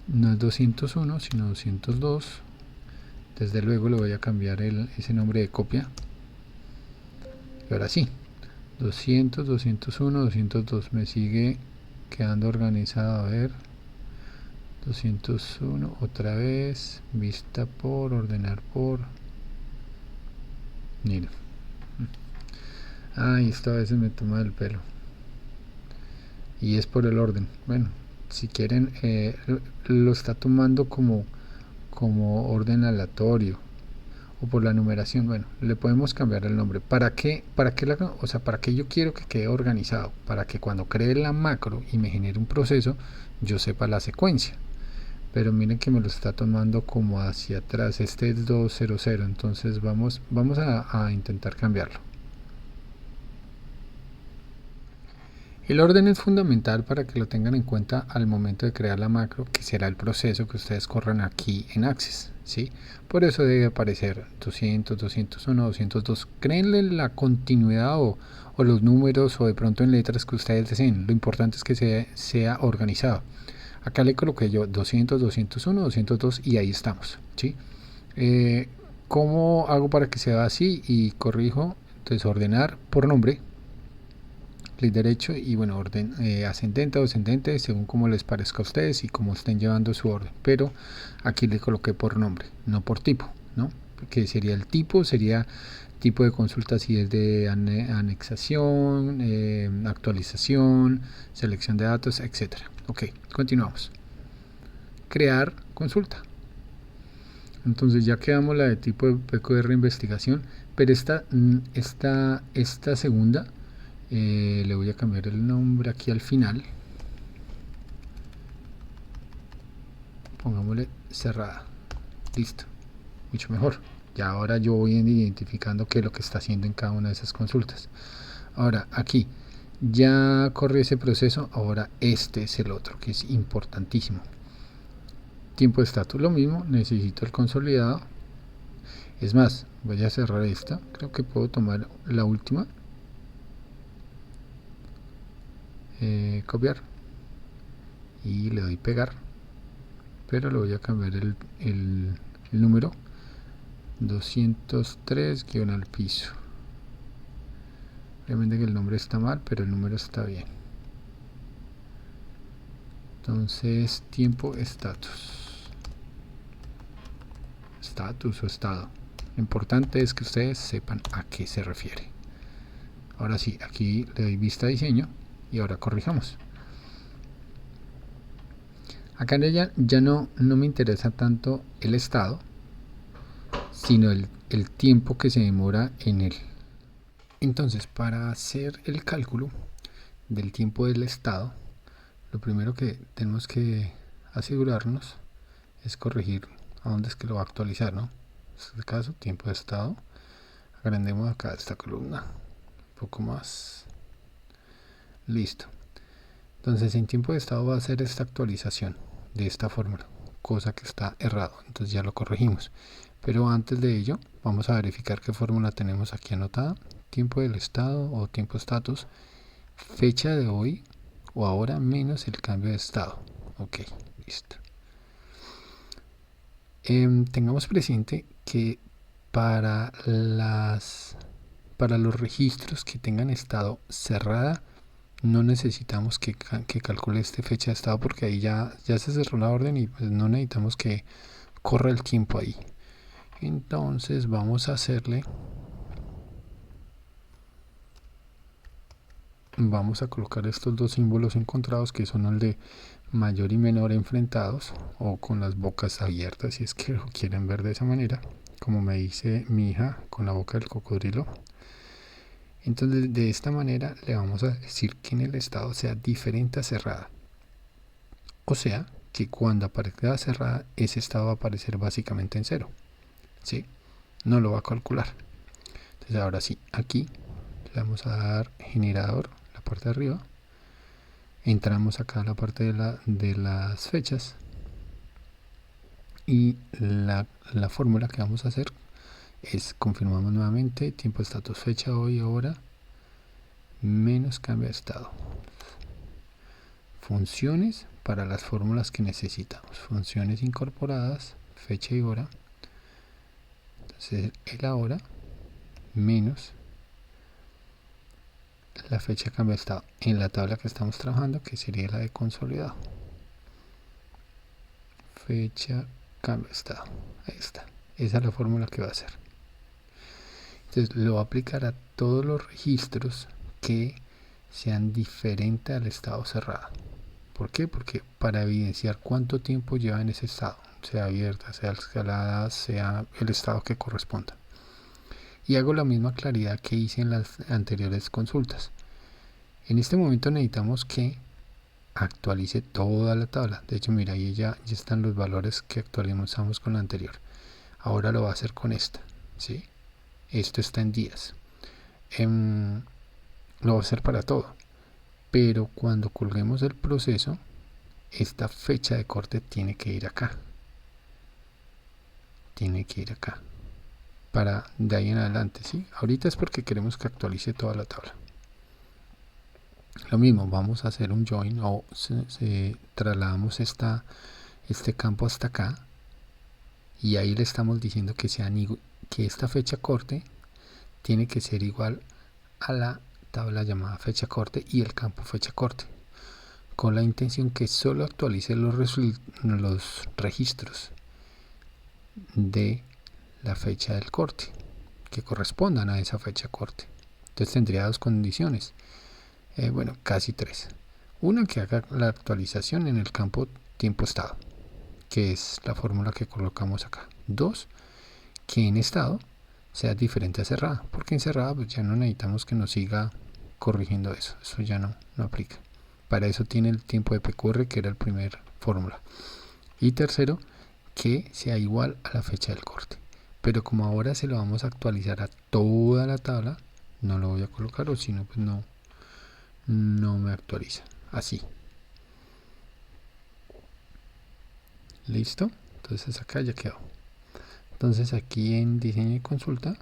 no es 201 sino 202. Desde luego le voy a cambiar ese nombre de copia, y ahora sí, 200, 201, 202, me sigue quedando organizado. A ver, 201 otra vez, vista por, ordenar por, mira, esto a veces me toma el pelo. y es por el orden. Bueno, si quieren, lo está tomando como orden aleatorio o por la numeración. Bueno, le podemos cambiar el nombre. ¿Para qué yo quiero que quede organizado? Para que cuando cree la macro y me genere un proceso, yo sepa la secuencia. Pero miren que me lo está tomando como hacia atrás. Este es 200, entonces vamos a intentar cambiarlo. El orden es fundamental para que lo tengan en cuenta al momento de crear la macro, que será el proceso que ustedes corran aquí en Access, ¿sí? Por eso debe aparecer 200, 201, 202. Créenle la continuidad o los números o de pronto en letras que ustedes deseen. Lo importante es que sea organizado. Acá le coloqué yo 200, 201, 202 y ahí estamos, ¿sí? ¿Cómo hago para que sea así? Y corrijo, entonces ordenar por nombre, clic derecho y bueno, orden ascendente o descendente según como les parezca a ustedes y como estén llevando su orden, pero aquí le coloqué por nombre, no por tipo, ¿no? Que sería el tipo, sería tipo de consulta si es de anexación, actualización, selección de datos, etcétera. Ok, continuamos. Crear consulta. Entonces ya quedamos la de tipo de PQR investigación, pero esta segunda le voy a cambiar el nombre aquí al final. Pongámosle cerrada. Listo. Mucho mejor. Ya ahora yo voy identificando qué es lo que está haciendo en cada una de esas consultas. Ahora aquí ya corrió ese proceso. Ahora este es el otro que es importantísimo. Tiempo de estatus, lo mismo. Necesito el consolidado. Es más, voy a cerrar esta. Creo que puedo tomar la última. Copiar. Y le doy pegar. Pero le voy a cambiar el número 203 guión al piso. Obviamente que el nombre está mal, pero el número está bien. Entonces, tiempo, estatus o estado. Lo importante es que ustedes sepan a qué se refiere. Ahora sí, aquí le doy vista a diseño y ahora corrijamos. Acá ya no me interesa tanto el estado, sino el tiempo que se demora en él. Entonces, para hacer el cálculo del tiempo del estado, lo primero que tenemos que asegurarnos es corregir a dónde es que lo va a actualizar, ¿no? En este caso, tiempo de estado. Agrandemos acá esta columna un poco más. Listo. Entonces, en tiempo de estado va a hacer esta actualización de esta fórmula, cosa que está errado. Entonces ya lo corregimos. Pero antes de ello, vamos a verificar qué fórmula tenemos aquí anotada. Tiempo del estado o tiempo status, fecha de hoy o ahora menos el cambio de estado. Ok, listo. Tengamos presente que para los registros que tengan estado cerrada, no necesitamos que calcule esta fecha de estado porque ahí ya se cerró la orden y pues no necesitamos que corra el tiempo ahí. Entonces vamos a colocar estos dos símbolos encontrados que son el de mayor y menor enfrentados o con las bocas abiertas si es que lo quieren ver de esa manera, como me dice mi hija con la boca del cocodrilo. Entonces de esta manera le vamos a decir que en el estado sea diferente a cerrada, o sea que cuando aparezca cerrada ese estado va a aparecer básicamente en cero, ¿sí? No lo va a calcular. Entonces ahora sí, aquí le vamos a dar generador, la parte de arriba, entramos acá a la parte de las fechas y la fórmula que vamos a hacer es, confirmamos nuevamente, tiempo de estatus, fecha, hoy, hora, menos cambio de estado. Funciones para las fórmulas que necesitamos, funciones incorporadas, fecha y hora. Entonces el ahora menos la fecha cambio de estado en la tabla que estamos trabajando, que sería la de consolidado. Fecha cambio de estado, ahí está, esa es la fórmula que va a hacer. Entonces lo va a aplicar a todos los registros que sean diferentes al estado cerrado. ¿Por qué? Porque para evidenciar cuánto tiempo lleva en ese estado, sea abierta, sea escalada, sea el estado que corresponda. Y hago la misma claridad que hice en las anteriores consultas. En este momento necesitamos que actualice toda la tabla. De hecho, mira, ahí ya están los valores que actualizamos con la anterior. Ahora lo va a hacer con esta, ¿sí? Esto está en días. Lo va a hacer para todo. Pero cuando colguemos el proceso, esta fecha de corte tiene que ir acá. Tiene que ir acá. Para de ahí en adelante, ¿sí? Ahorita es porque queremos que actualice toda la tabla. Lo mismo, vamos a hacer un join o trasladamos este campo hasta acá y ahí le estamos diciendo que esta fecha corte tiene que ser igual a la tabla llamada fecha corte y el campo fecha corte, con la intención que solo actualice los registros de la fecha del corte que correspondan a esa fecha corte. Entonces tendría dos condiciones, bueno, casi tres. Una, que haga la actualización en el campo tiempo estado, que es la fórmula que colocamos acá. Dos, que en estado sea diferente a cerrada, porque en cerrada pues ya no necesitamos que nos siga corrigiendo eso ya no aplica. Para eso tiene el tiempo de PQR, que era el primer fórmula. Y tercero, que sea igual a la fecha del corte. Pero como ahora se lo vamos a actualizar a toda la tabla, no lo voy a colocar, o si no, pues no me actualiza. Así. Listo. Entonces acá ya quedó. Entonces aquí en diseño y consulta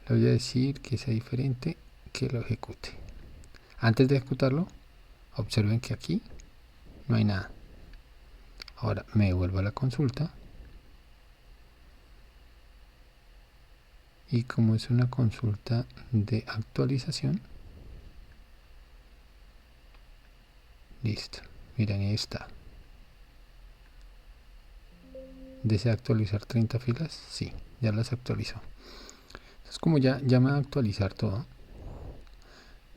le voy a decir que sea diferente, que lo ejecute. Antes de ejecutarlo, observen que aquí no hay nada. Ahora me devuelvo a la consulta. Y como es una consulta de actualización, listo. Miren, ahí está. ¿Desea actualizar 30 filas? Sí, ya las actualizó. Entonces, como ya me va a actualizar todo,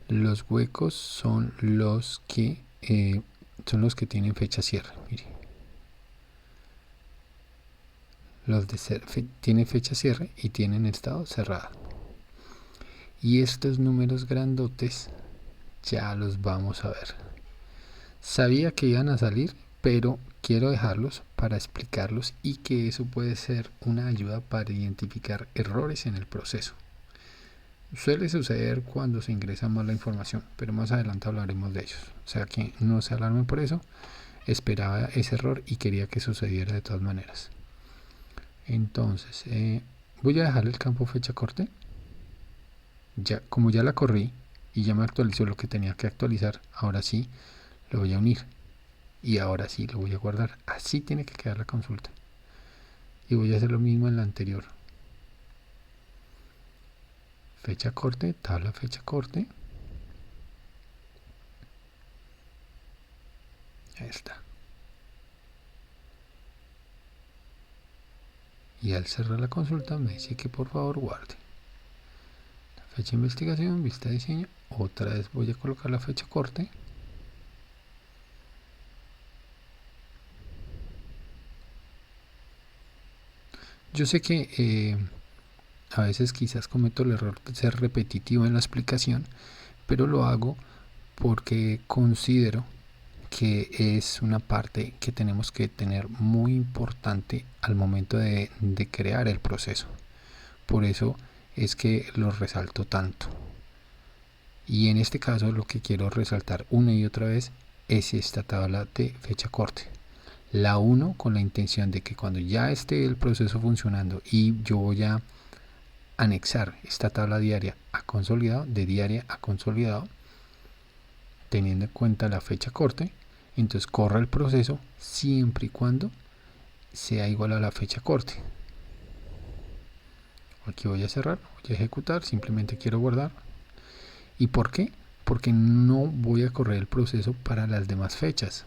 los huecos son los que tienen fecha cierre. Mire, los de tienen fecha cierre y tienen estado cerrado. Y estos números grandotes ya los vamos a ver. Sabía que iban a salir, pero quiero dejarlos para explicarlos y que eso puede ser una ayuda para identificar errores en el proceso. Suele suceder cuando se ingresa mal la información, pero más adelante hablaremos de ellos. O sea que no se alarmen por eso. Esperaba ese error y quería que sucediera de todas maneras. Entonces, voy a dejar el campo fecha corte. Como ya la corrí y ya me actualizó lo que tenía que actualizar, ahora sí lo voy a unir. Y ahora sí lo voy a guardar. Así tiene que quedar la consulta. Y voy a hacer lo mismo en la anterior. Fecha corte, tabla fecha corte. Ahí está. Y al cerrar la consulta me dice que por favor guarde. La fecha de investigación, vista de diseño. Otra vez voy a colocar la fecha corte. Yo sé que a veces quizás cometo el error de ser repetitivo en la explicación, pero lo hago porque considero que es una parte que tenemos que tener muy importante al momento de crear el proceso. Por eso es que lo resalto tanto. Y en este caso lo que quiero resaltar una y otra vez es esta tabla de fecha corte. La uno con la intención de que cuando ya esté el proceso funcionando y yo voy a anexar esta tabla diaria a consolidado, de diaria a consolidado, teniendo en cuenta la fecha corte, entonces corre el proceso siempre y cuando sea igual a la fecha corte. Aquí voy a cerrar, voy a ejecutar, simplemente quiero guardar. ¿Y por qué? Porque no voy a correr el proceso para las demás fechas.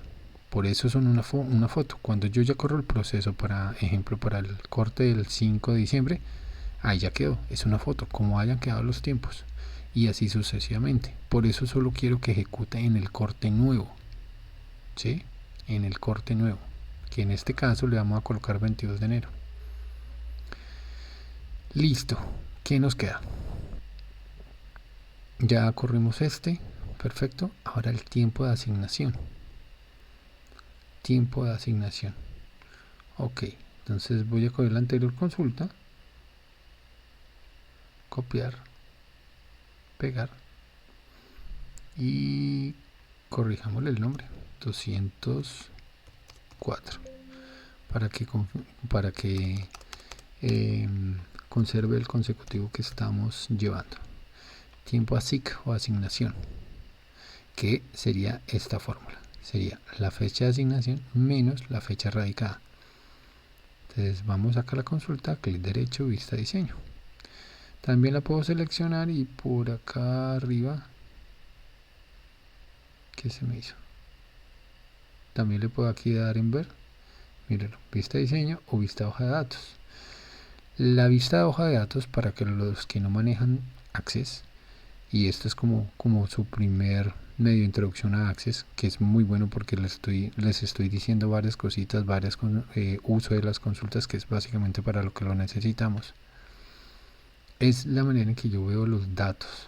Por eso son una foto. Cuando yo ya corro el proceso, para ejemplo, para el corte del 5 de diciembre, ahí ya quedó, es una foto, como hayan quedado los tiempos. y así sucesivamente. Por eso solo quiero que ejecute en el corte nuevo, ¿sí? En el corte nuevo, que en este caso le vamos a colocar 22 de enero. Listo. ¿Qué nos queda? Ya corrimos este. Perfecto. Ahora el tiempo de asignación. Tiempo de asignación. Ok. Entonces voy a coger la anterior consulta. Copiar. Pegar. Y corrijámosle el nombre. 204. Para que conserve el consecutivo que estamos llevando. Tiempo ASIC o asignación, que sería esta fórmula. Sería la fecha de asignación menos la fecha radicada. Entonces vamos acá a la consulta, clic derecho, vista diseño. También la puedo seleccionar y por acá arriba, ¿qué se me hizo? También le puedo aquí dar en ver, mírenlo, vista diseño o vista hoja de datos. La vista de hoja de datos, para que los que no manejan Access, y esto es como su primer medio de introducción a Access, que es muy bueno porque les estoy diciendo varias cositas, uso de las consultas, que es básicamente para lo que lo necesitamos. Es la manera en que yo veo los datos.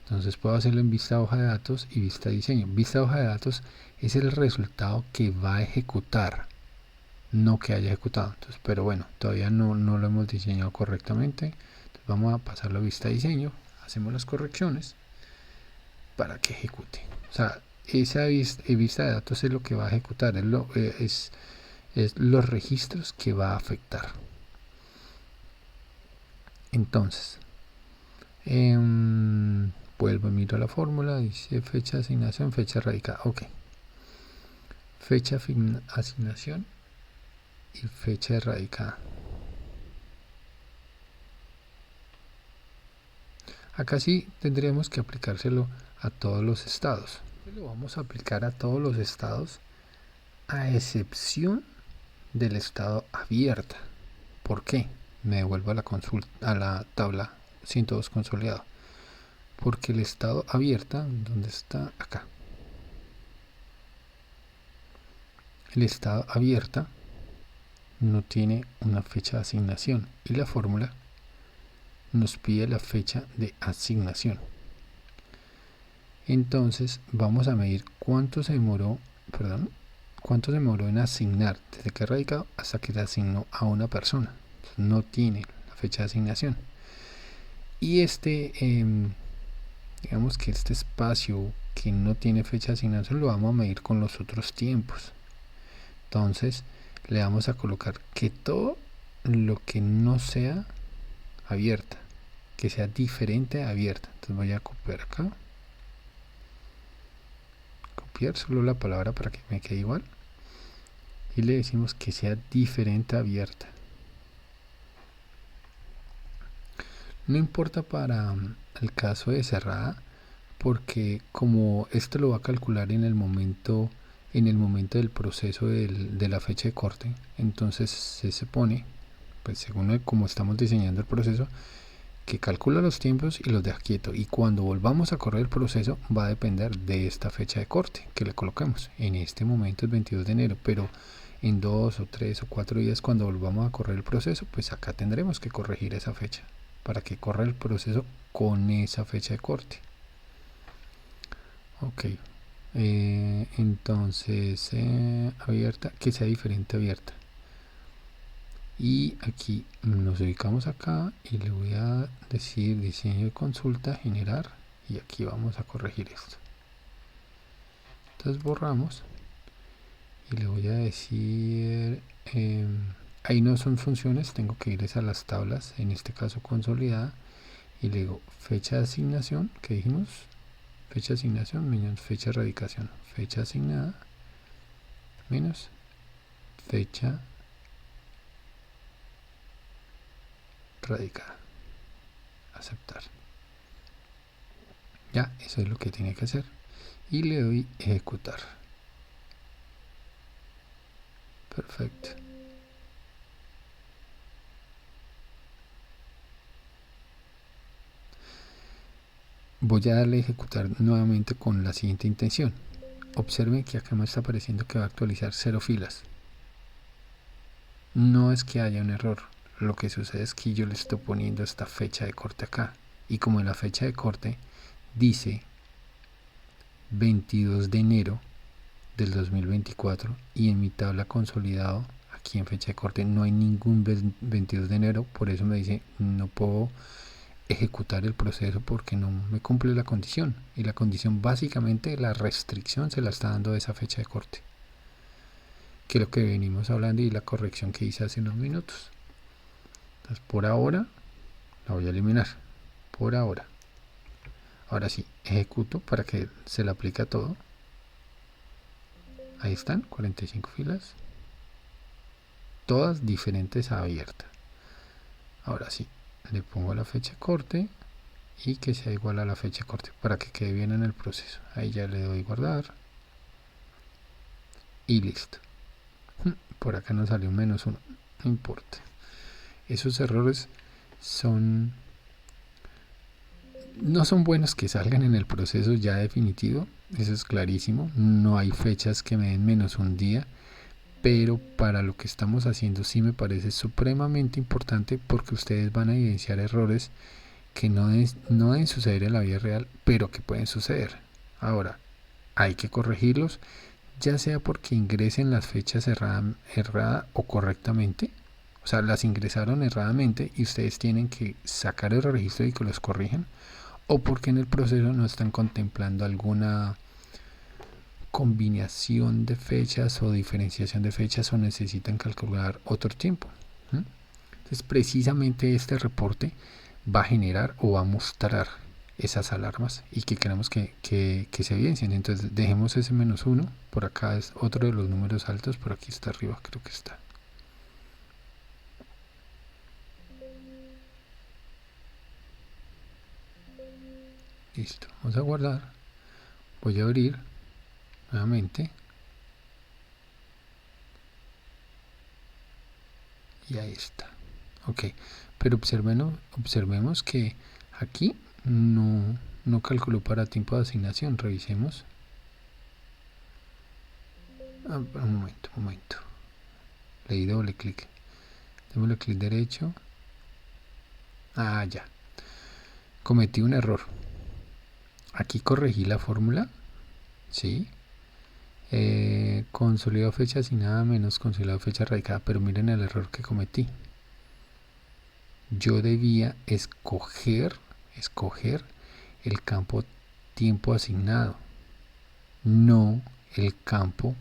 Entonces puedo hacerlo en vista hoja de datos y vista diseño. Vista hoja de datos es el resultado que va a ejecutar, no que haya ejecutado. Entonces, pero bueno, todavía no lo hemos diseñado correctamente. Entonces vamos a pasarlo a vista diseño, hacemos las correcciones para que ejecute. O sea, esa vista de datos es lo que va a ejecutar, es los registros que va a afectar. Entonces, vuelvo y miro la fórmula, dice fecha de asignación, fecha radicada. Ok. Fecha de asignación y fecha radicada. Acá sí tendríamos que aplicárselo a todos los estados. Lo vamos a aplicar a todos los estados, a excepción del estado abierta. ¿Por qué? Me devuelvo a la consulta, a la tabla 102 consolidado. Porque el estado abierta, ¿dónde está? Acá. El estado abierta no tiene una fecha de asignación y la fórmula nos pide la fecha de asignación. Entonces vamos a medir cuánto se demoró en asignar desde que radicado hasta que se asignó a una persona. Entonces, no tiene la fecha de asignación. Y digamos que este espacio que no tiene fecha de asignación lo vamos a medir con los otros tiempos. Entonces le vamos a colocar que todo lo que no sea abierta, que sea diferente a abierta. Entonces voy a copiar acá, copiar solo la palabra para que me quede igual, y le decimos que sea diferente a abierta. No importa para el caso de cerrada, porque como esto lo va a calcular en el momento del proceso de la fecha de corte, entonces se pone, pues según como estamos diseñando el proceso, que calcula los tiempos y los deja quieto, y cuando volvamos a correr el proceso va a depender de esta fecha de corte que le coloquemos. En este momento es 22 de enero, pero en 2 o 3 o 4 días, cuando volvamos a correr el proceso, pues acá tendremos que corregir esa fecha para que corra el proceso con esa fecha de corte. Ok, entonces abierta, que sea diferente a abierta. Y aquí nos ubicamos acá y le voy a decir diseño de consulta, generar, y aquí vamos a corregir esto. Entonces borramos y le voy a decir, ahí no son funciones, tengo que ir a las tablas, en este caso consolidada, y le digo fecha de asignación, que dijimos, fecha de asignación menos fecha de radicación, fecha asignada menos fecha radicada, aceptar. Ya, eso es lo que tiene que hacer, y le doy ejecutar. Perfecto. Voy a darle a ejecutar nuevamente con la siguiente intención. Observen que acá me está apareciendo que va a actualizar 0 filas. No es que haya un error, lo que sucede es que yo le estoy poniendo esta fecha de corte acá, y como en la fecha de corte dice 22 de enero del 2024 y en mi tabla consolidado aquí en fecha de corte no hay ningún 22 de enero, por eso me dice no puedo ejecutar el proceso porque no me cumple la condición, y la condición básicamente la restricción se la está dando esa fecha de corte, que es lo que venimos hablando y la corrección que hice hace unos minutos. Entonces por ahora la voy a eliminar, por ahora. Ahora sí, ejecuto para que se le aplique a todo. Ahí están, 45 filas, todas diferentes abiertas. Ahora sí, le pongo la fecha de corte y que sea igual a la fecha de corte para que quede bien en el proceso. Ahí ya le doy guardar y listo. Por acá nos salió -1, no importa. Esos errores no son buenos que salgan en el proceso ya definitivo, eso es clarísimo. No hay fechas que me den -1 día, pero para lo que estamos haciendo sí me parece supremamente importante porque ustedes van a evidenciar errores que no deben suceder en la vida real, pero que pueden suceder. Ahora, hay que corregirlos, ya sea porque ingresen las fechas errada o correctamente, o sea, las ingresaron erradamente y ustedes tienen que sacar el registro y que los corrijan, o porque en el proceso no están contemplando alguna combinación de fechas o diferenciación de fechas o necesitan calcular otro tiempo. Entonces precisamente este reporte va a generar o va a mostrar esas alarmas y que queremos que se evidencien. Entonces dejemos ese -1, por acá es otro de los números altos, por aquí está arriba, creo que está. Listo, vamos a guardar, voy a abrir nuevamente y ahí está. Ok, pero observemos que aquí no calculó para tiempo de asignación. Revisemos. Un momento. Le di doble clic. Démosle clic derecho. Ya. Cometí un error. Aquí corregí la fórmula. Sí. Consolidado fecha asignada menos consolidado fecha radicada. Pero miren el error que cometí. Yo debía escoger el campo tiempo asignado, no el campo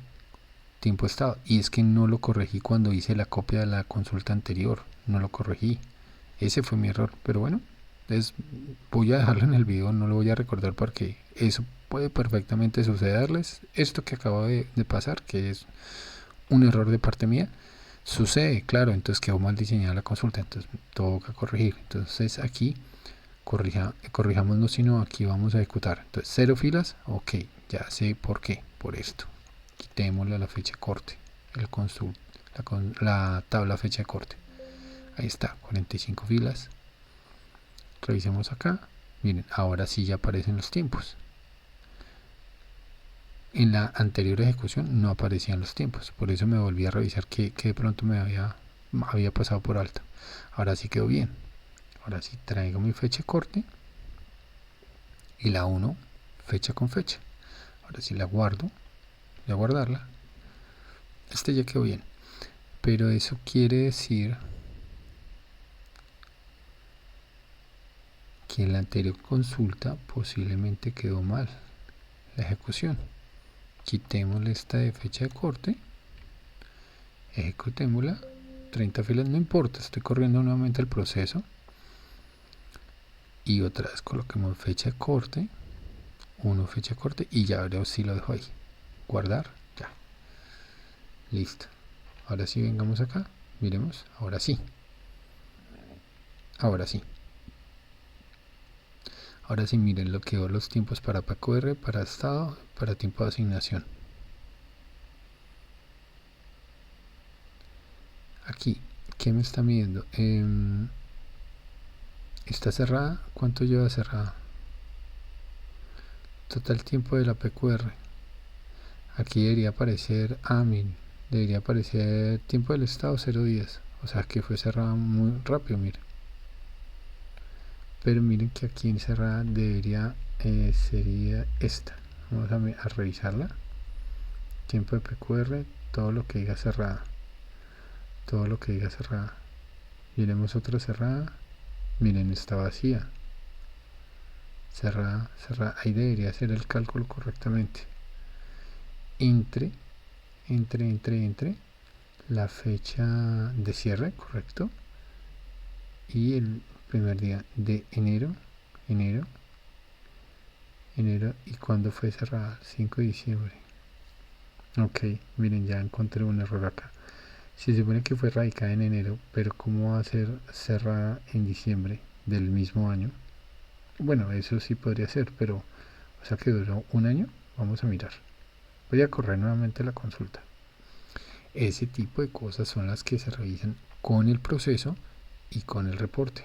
tiempo estado. Y es que no lo corregí cuando hice la copia de la consulta anterior, no lo corregí. Ese fue mi error, pero bueno, voy a dejarlo en el video, no lo voy a recordar porque eso puede perfectamente sucederles. Esto que acaba de pasar, que es un error de parte mía, sucede, claro, entonces quedó mal diseñada la consulta, entonces toca corregir. Entonces aquí corrijamos, no, sino aquí vamos a ejecutar. Entonces 0 filas, ok, ya sé por qué, por esto. Quitémosle la fecha de corte, la tabla fecha de corte. Ahí está, 45 filas. Revisemos acá. Miren, ahora sí ya aparecen los tiempos. En la anterior ejecución no aparecían los tiempos, por eso me volví a revisar que de pronto me había pasado por alto. Ahora sí quedó bien. Ahora sí traigo mi fecha de corte y la 1 fecha con fecha. Ahora sí la guardo, voy a guardarla. Ya quedó bien, pero eso quiere decir que en la anterior consulta posiblemente quedó mal la ejecución. Quitémosle esta de fecha de corte, ejecutémosla, 30 filas, no importa, estoy corriendo nuevamente el proceso y otra vez coloquemos fecha de corte, 1 fecha de corte y ya veremos si lo dejo ahí, guardar, ya, listo. Ahora sí vengamos acá, miremos, ahora sí. Ahora sí miren lo que dio los tiempos para PQR, para estado, para tiempo de asignación. Aquí, ¿qué me está midiendo? ¿Está cerrada? ¿Cuánto lleva cerrada? Total tiempo de la PQR. Aquí debería aparecer, miren, debería aparecer tiempo del estado 0 días. O sea que fue cerrada muy rápido, miren. Pero miren que aquí en cerrada debería, sería esta. Vamos a revisarla. Tiempo de PQR, todo lo que diga cerrada. Todo lo que diga cerrada. Miremos otra cerrada. Miren, está vacía. Cerrada, cerrada. Ahí debería hacer el cálculo correctamente. Entre la fecha de cierre, correcto, y el primer día de enero, y cuando fue cerrada, 5 de diciembre. Ok, miren, ya encontré un error acá. Se supone que fue radicada en enero, pero ¿cómo va a ser cerrada en diciembre del mismo año? Bueno, eso sí podría ser, pero, o sea que duró un año. Vamos a mirar. Voy a correr nuevamente la consulta. Ese tipo de cosas son las que se revisan con el proceso y con el reporte.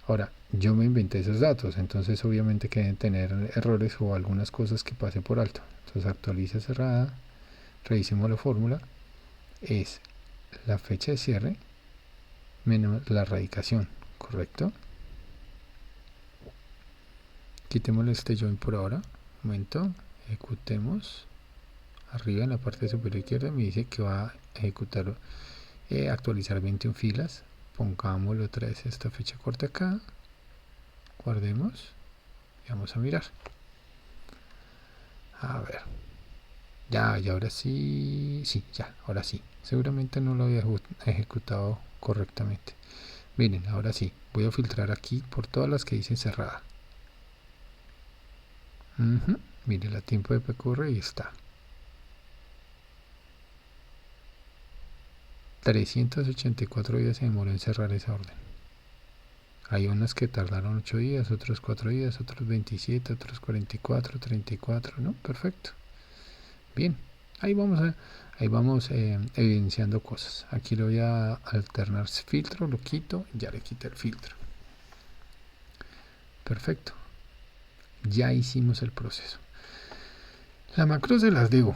Ahora, yo me inventé esos datos, entonces obviamente que deben tener errores o algunas cosas que pase por alto. Entonces actualiza cerrada, revisemos la fórmula, es la fecha de cierre menos la radicación, ¿correcto? Quitémosle este join por ahora, un momento, ejecutemos. Arriba en la parte superior izquierda me dice que va a ejecutar, actualizar 21 filas. Pongámoslo otra vez esta fecha corta acá, guardemos y vamos a mirar. A ver, ya ahora sí, ya, ahora sí. Seguramente no lo había ejecutado correctamente. Miren, ahora sí, voy a filtrar aquí por todas las que dicen cerrada. Miren, la tiempo de PQR y está. 384 días se demoró en cerrar esa orden. Hay unas que tardaron 8 días, otros 4 días, otros 27, otros 44, 34, ¿no? Perfecto. Bien, ahí vamos evidenciando cosas. Aquí le voy a alternar filtro, lo quito, ya le quité el filtro. Perfecto. Ya hicimos el proceso. La macro se las digo,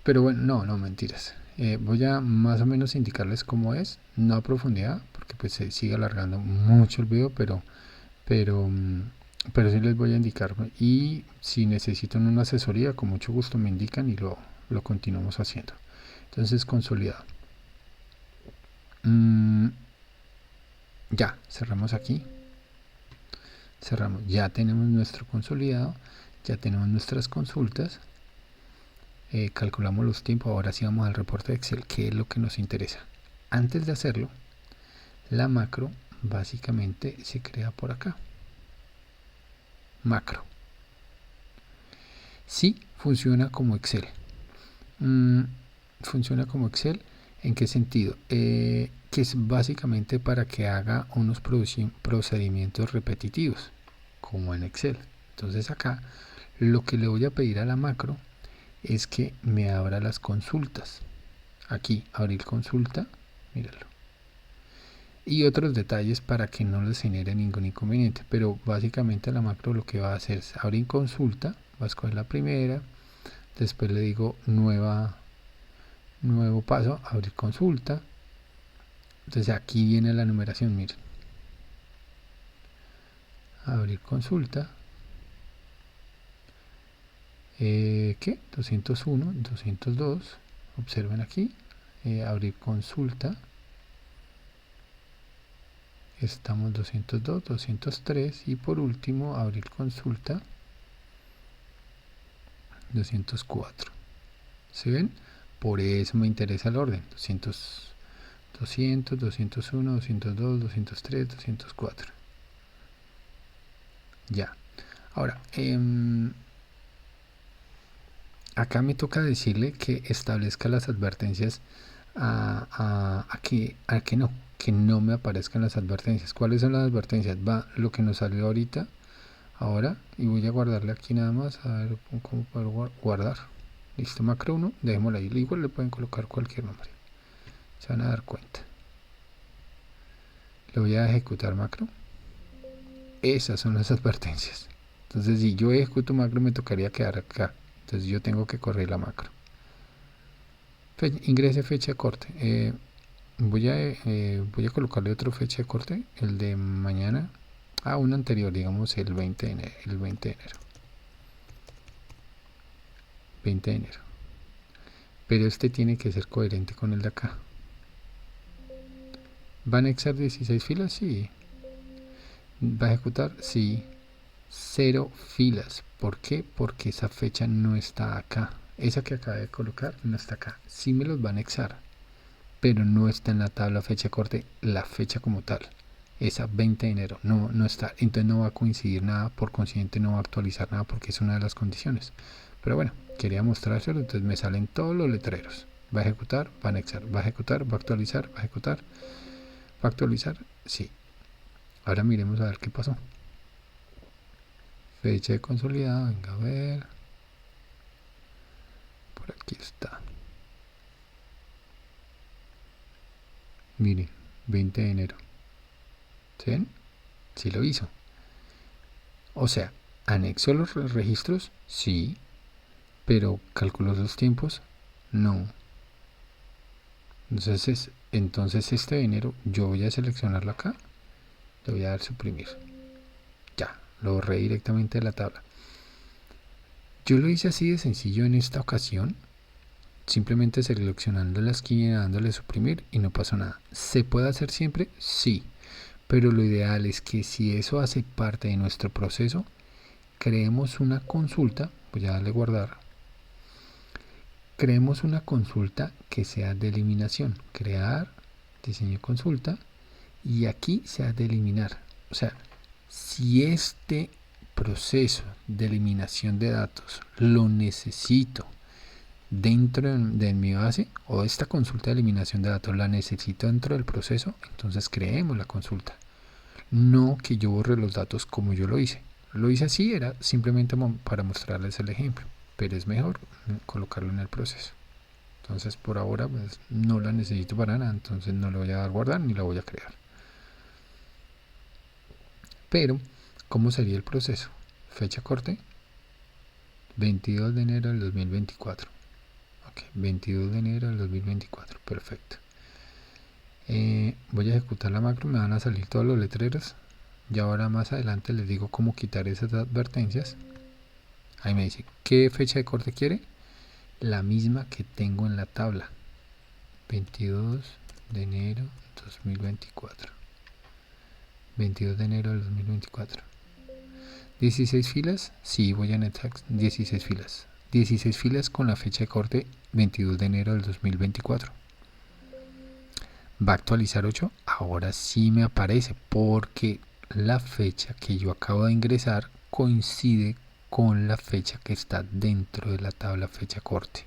pero bueno, no, mentiras. Voy a más o menos indicarles cómo es, no a profundidad, porque pues se sigue alargando mucho el video, pero sí les voy a indicar. Y si necesitan una asesoría, con mucho gusto me indican y lo continuamos haciendo. Entonces, consolidado. Ya, cerramos aquí. Cerramos. Ya tenemos nuestro consolidado, ya tenemos nuestras consultas. Calculamos los tiempos. Ahora sí vamos al reporte de Excel, que es lo que nos interesa. Antes de hacerlo, la macro básicamente se crea por acá. Macro. Sí, funciona como Excel. Funciona como Excel. ¿En qué sentido? Que es básicamente para que haga unos procedimientos repetitivos, como en Excel. Entonces acá lo que le voy a pedir a la macro es que me abra las consultas. Aquí, abrir consulta, míralo. Y otros detalles para que no les genere ningún inconveniente. Pero básicamente la macro lo que va a hacer es abrir consulta, va a escoger la primera, después le digo nuevo paso, abrir consulta. Entonces aquí viene la numeración, miren. Abrir consulta. ¿Qué? 201, 202. Observen aquí. Abrir consulta. Estamos 202, 203 y por último abrir consulta 204. ¿Se ven? Por eso me interesa el orden. 200, 201, 202, 203, 204. Ya. Ahora, acá me toca decirle que establezca las advertencias a que no me aparezcan las advertencias. ¿Cuáles son las advertencias? Va lo que nos salió ahorita, ahora, y voy a guardarle aquí nada más, a ver cómo puedo guardar. Listo, macro 1, dejémoslo ahí. Igual le pueden colocar cualquier nombre, se van a dar cuenta. Le voy a ejecutar macro. Esas son las advertencias. Entonces si yo ejecuto macro me tocaría quedar acá. Entonces yo tengo que correr la macro. Ingrese fecha de corte. Voy a colocarle otra fecha de corte, el de mañana. Uno anterior, digamos el 20 de enero. El 20 de enero. 20 de enero. Pero este tiene que ser coherente con el de acá. ¿Va a anexar 16 filas? Sí. ¿Va a ejecutar? Sí. 0 filas. ¿Por qué? Porque esa fecha no está acá. Esa que acabé de colocar no está acá. Sí me los va a anexar, pero no está en la tabla fecha corte, la fecha como tal. Esa 20 de enero no está. Entonces no va a coincidir nada, por consiguiente no va a actualizar nada porque es una de las condiciones. Pero bueno, quería mostrárselo, entonces me salen todos los letreros. Va a ejecutar, va a anexar, va a ejecutar, va a actualizar, va a ejecutar, va a actualizar. Sí. Ahora miremos a ver qué pasó. Fecha de consolidado, venga a ver. Por aquí está. Miren, 20 de enero. ¿Sí ven? Sí lo hizo. O sea, ¿anexó los registros? Sí. Pero calculó los tiempos, no. Entonces este de enero yo voy a seleccionarlo acá, le voy a dar suprimir. Ya, lo borré directamente de la tabla. Yo lo hice así de sencillo en esta ocasión, simplemente seleccionando la esquina, dándole suprimir y no pasó nada. ¿Se puede hacer siempre? Sí. Pero lo ideal es que si eso hace parte de nuestro proceso, creemos una consulta, voy a darle guardar. Creemos una consulta que sea de eliminación. Crear, diseño consulta. Y aquí se ha de eliminar. O sea, si este proceso de eliminación de datos lo necesito dentro de mi base, o esta consulta de eliminación de datos la necesito dentro del proceso, entonces creemos la consulta. No que yo borre los datos como yo lo hice. Lo hice así, era simplemente para mostrarles el ejemplo, pero es mejor colocarlo en el proceso. Entonces por ahora pues, no la necesito para nada, entonces no le voy a dar guardar ni la voy a crear. Pero, ¿cómo sería el proceso? Fecha corte, 22 de enero del 2024. Ok, 22 de enero del 2024, perfecto. Voy a ejecutar la macro, me van a salir todos los letreros. Y ahora más adelante les digo cómo quitar esas advertencias. Ahí me dice, ¿qué fecha de corte quiere? La misma que tengo en la tabla. 22 de enero 2024. 22 de enero del 2024. 16 filas, sí, voy a anexar 16 filas. 16 filas con la fecha de corte 22 de enero del 2024. ¿Va a actualizar 8? Ahora sí me aparece porque la fecha que yo acabo de ingresar coincide con la fecha que está dentro de la tabla fecha corte.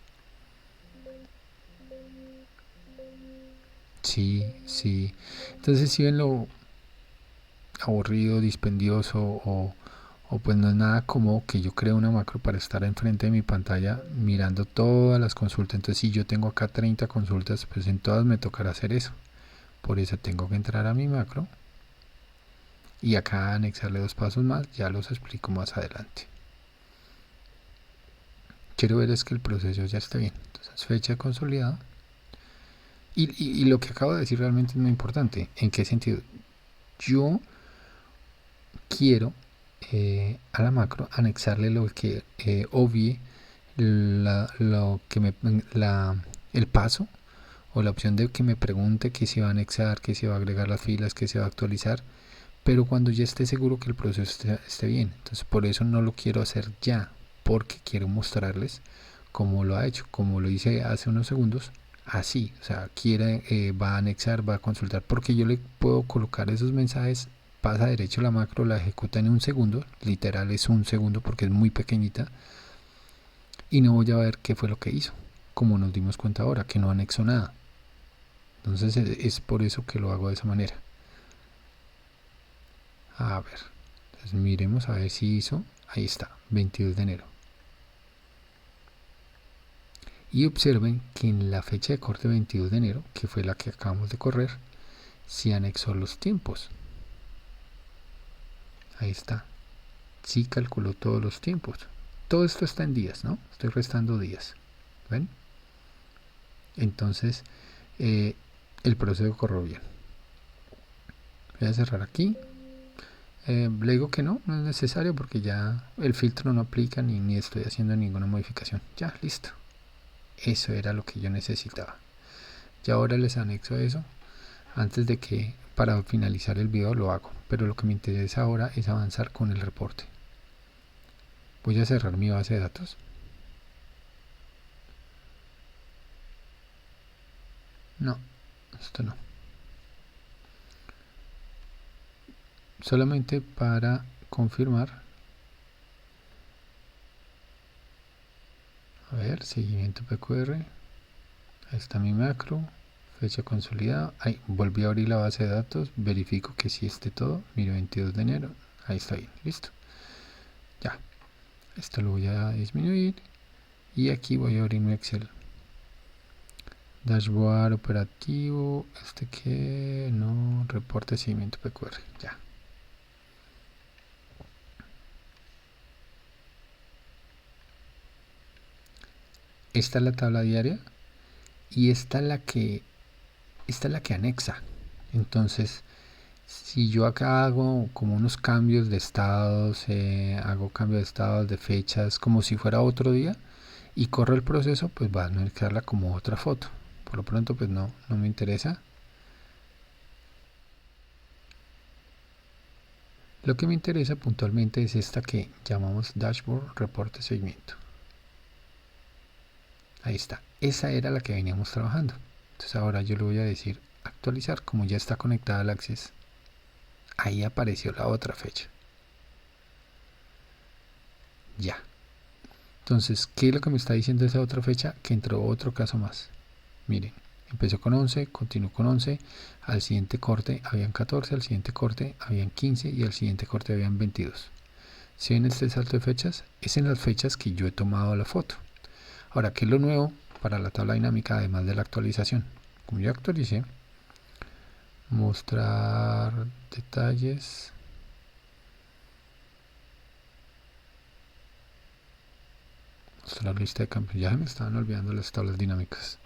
Sí, sí. Entonces si ven lo aburrido, dispendioso o pues no es nada como que yo creo una macro para estar enfrente de mi pantalla mirando todas las consultas. Entonces si yo tengo acá 30 consultas, pues en todas me tocará hacer eso. Por eso tengo que entrar a mi macro y acá anexarle 2 pasos más, ya los explico más adelante. Quiero ver es que el proceso ya esté bien. Entonces fecha consolidada. Y lo que acabo de decir realmente es muy importante. ¿En qué sentido? Yo quiero a la macro anexarle lo que obvie el paso o la opción de que me pregunte que se va a anexar, que se va a agregar las filas, que se va a actualizar, pero cuando ya esté seguro que el proceso esté bien. Entonces por eso no lo quiero hacer ya, porque quiero mostrarles cómo lo ha hecho, como lo hice hace unos segundos, así, o sea, va a anexar, va a consultar, porque yo le puedo colocar esos mensajes, pasa derecho la macro, la ejecuta en un segundo, literal es un segundo porque es muy pequeñita, y no voy a ver qué fue lo que hizo, como nos dimos cuenta ahora, que no anexó nada. Entonces es por eso que lo hago de esa manera. A ver, entonces miremos a ver si hizo, ahí está, 22 de enero. Y observen que en la fecha de corte 22 de enero, que fue la que acabamos de correr, se anexó los tiempos. Ahí está. sí calculó todos los tiempos. Todo esto está en días, ¿no? Estoy restando días. ¿Ven? Entonces, el proceso corrió bien. Voy a cerrar aquí. Le digo que no es necesario porque ya el filtro no aplica ni estoy haciendo ninguna modificación. Ya, listo. Eso era lo que yo necesitaba. Y ahora les anexo eso. Antes de que para finalizar el video lo hago. Pero lo que me interesa ahora es avanzar con el reporte. Voy a cerrar mi base de datos. No, esto no. Solamente para confirmar. A ver, seguimiento PQR. Ahí está mi macro. Fecha consolidada. Ahí, volví a abrir la base de datos. Verifico que sí esté todo. Miro 22 de enero. Ahí está bien. Listo. Ya. Esto lo voy a disminuir. Y aquí voy a abrir mi Excel. Dashboard operativo. Este que no. Reporte de seguimiento PQR. Ya. Esta es la tabla diaria. Y esta es la que anexa. Entonces, si yo acá hago como unos cambios de estados, hago cambios de estados, de fechas, como si fuera otro día, y corro el proceso, pues va a anexarla como otra foto. Por lo pronto, pues no me interesa. Lo que me interesa puntualmente es esta que llamamos Dashboard Reporte Seguimiento. Ahí está. Esa era la que veníamos trabajando. Entonces ahora yo le voy a decir actualizar, como ya está conectada al Access. Ahí apareció la otra fecha. Ya. Entonces, ¿qué es lo que me está diciendo esa otra fecha? Que entró otro caso más. Miren, empezó con 11, continuó con 11, al siguiente corte habían 14, al siguiente corte habían 15 y al siguiente corte habían 22. Si ven este salto de fechas, es en las fechas que yo he tomado la foto. Ahora, ¿qué es lo nuevo para la tabla dinámica además de la actualización? Como yo actualicé, mostrar detalles. Mostrar lista de cambios. Ya me estaban olvidando las tablas dinámicas.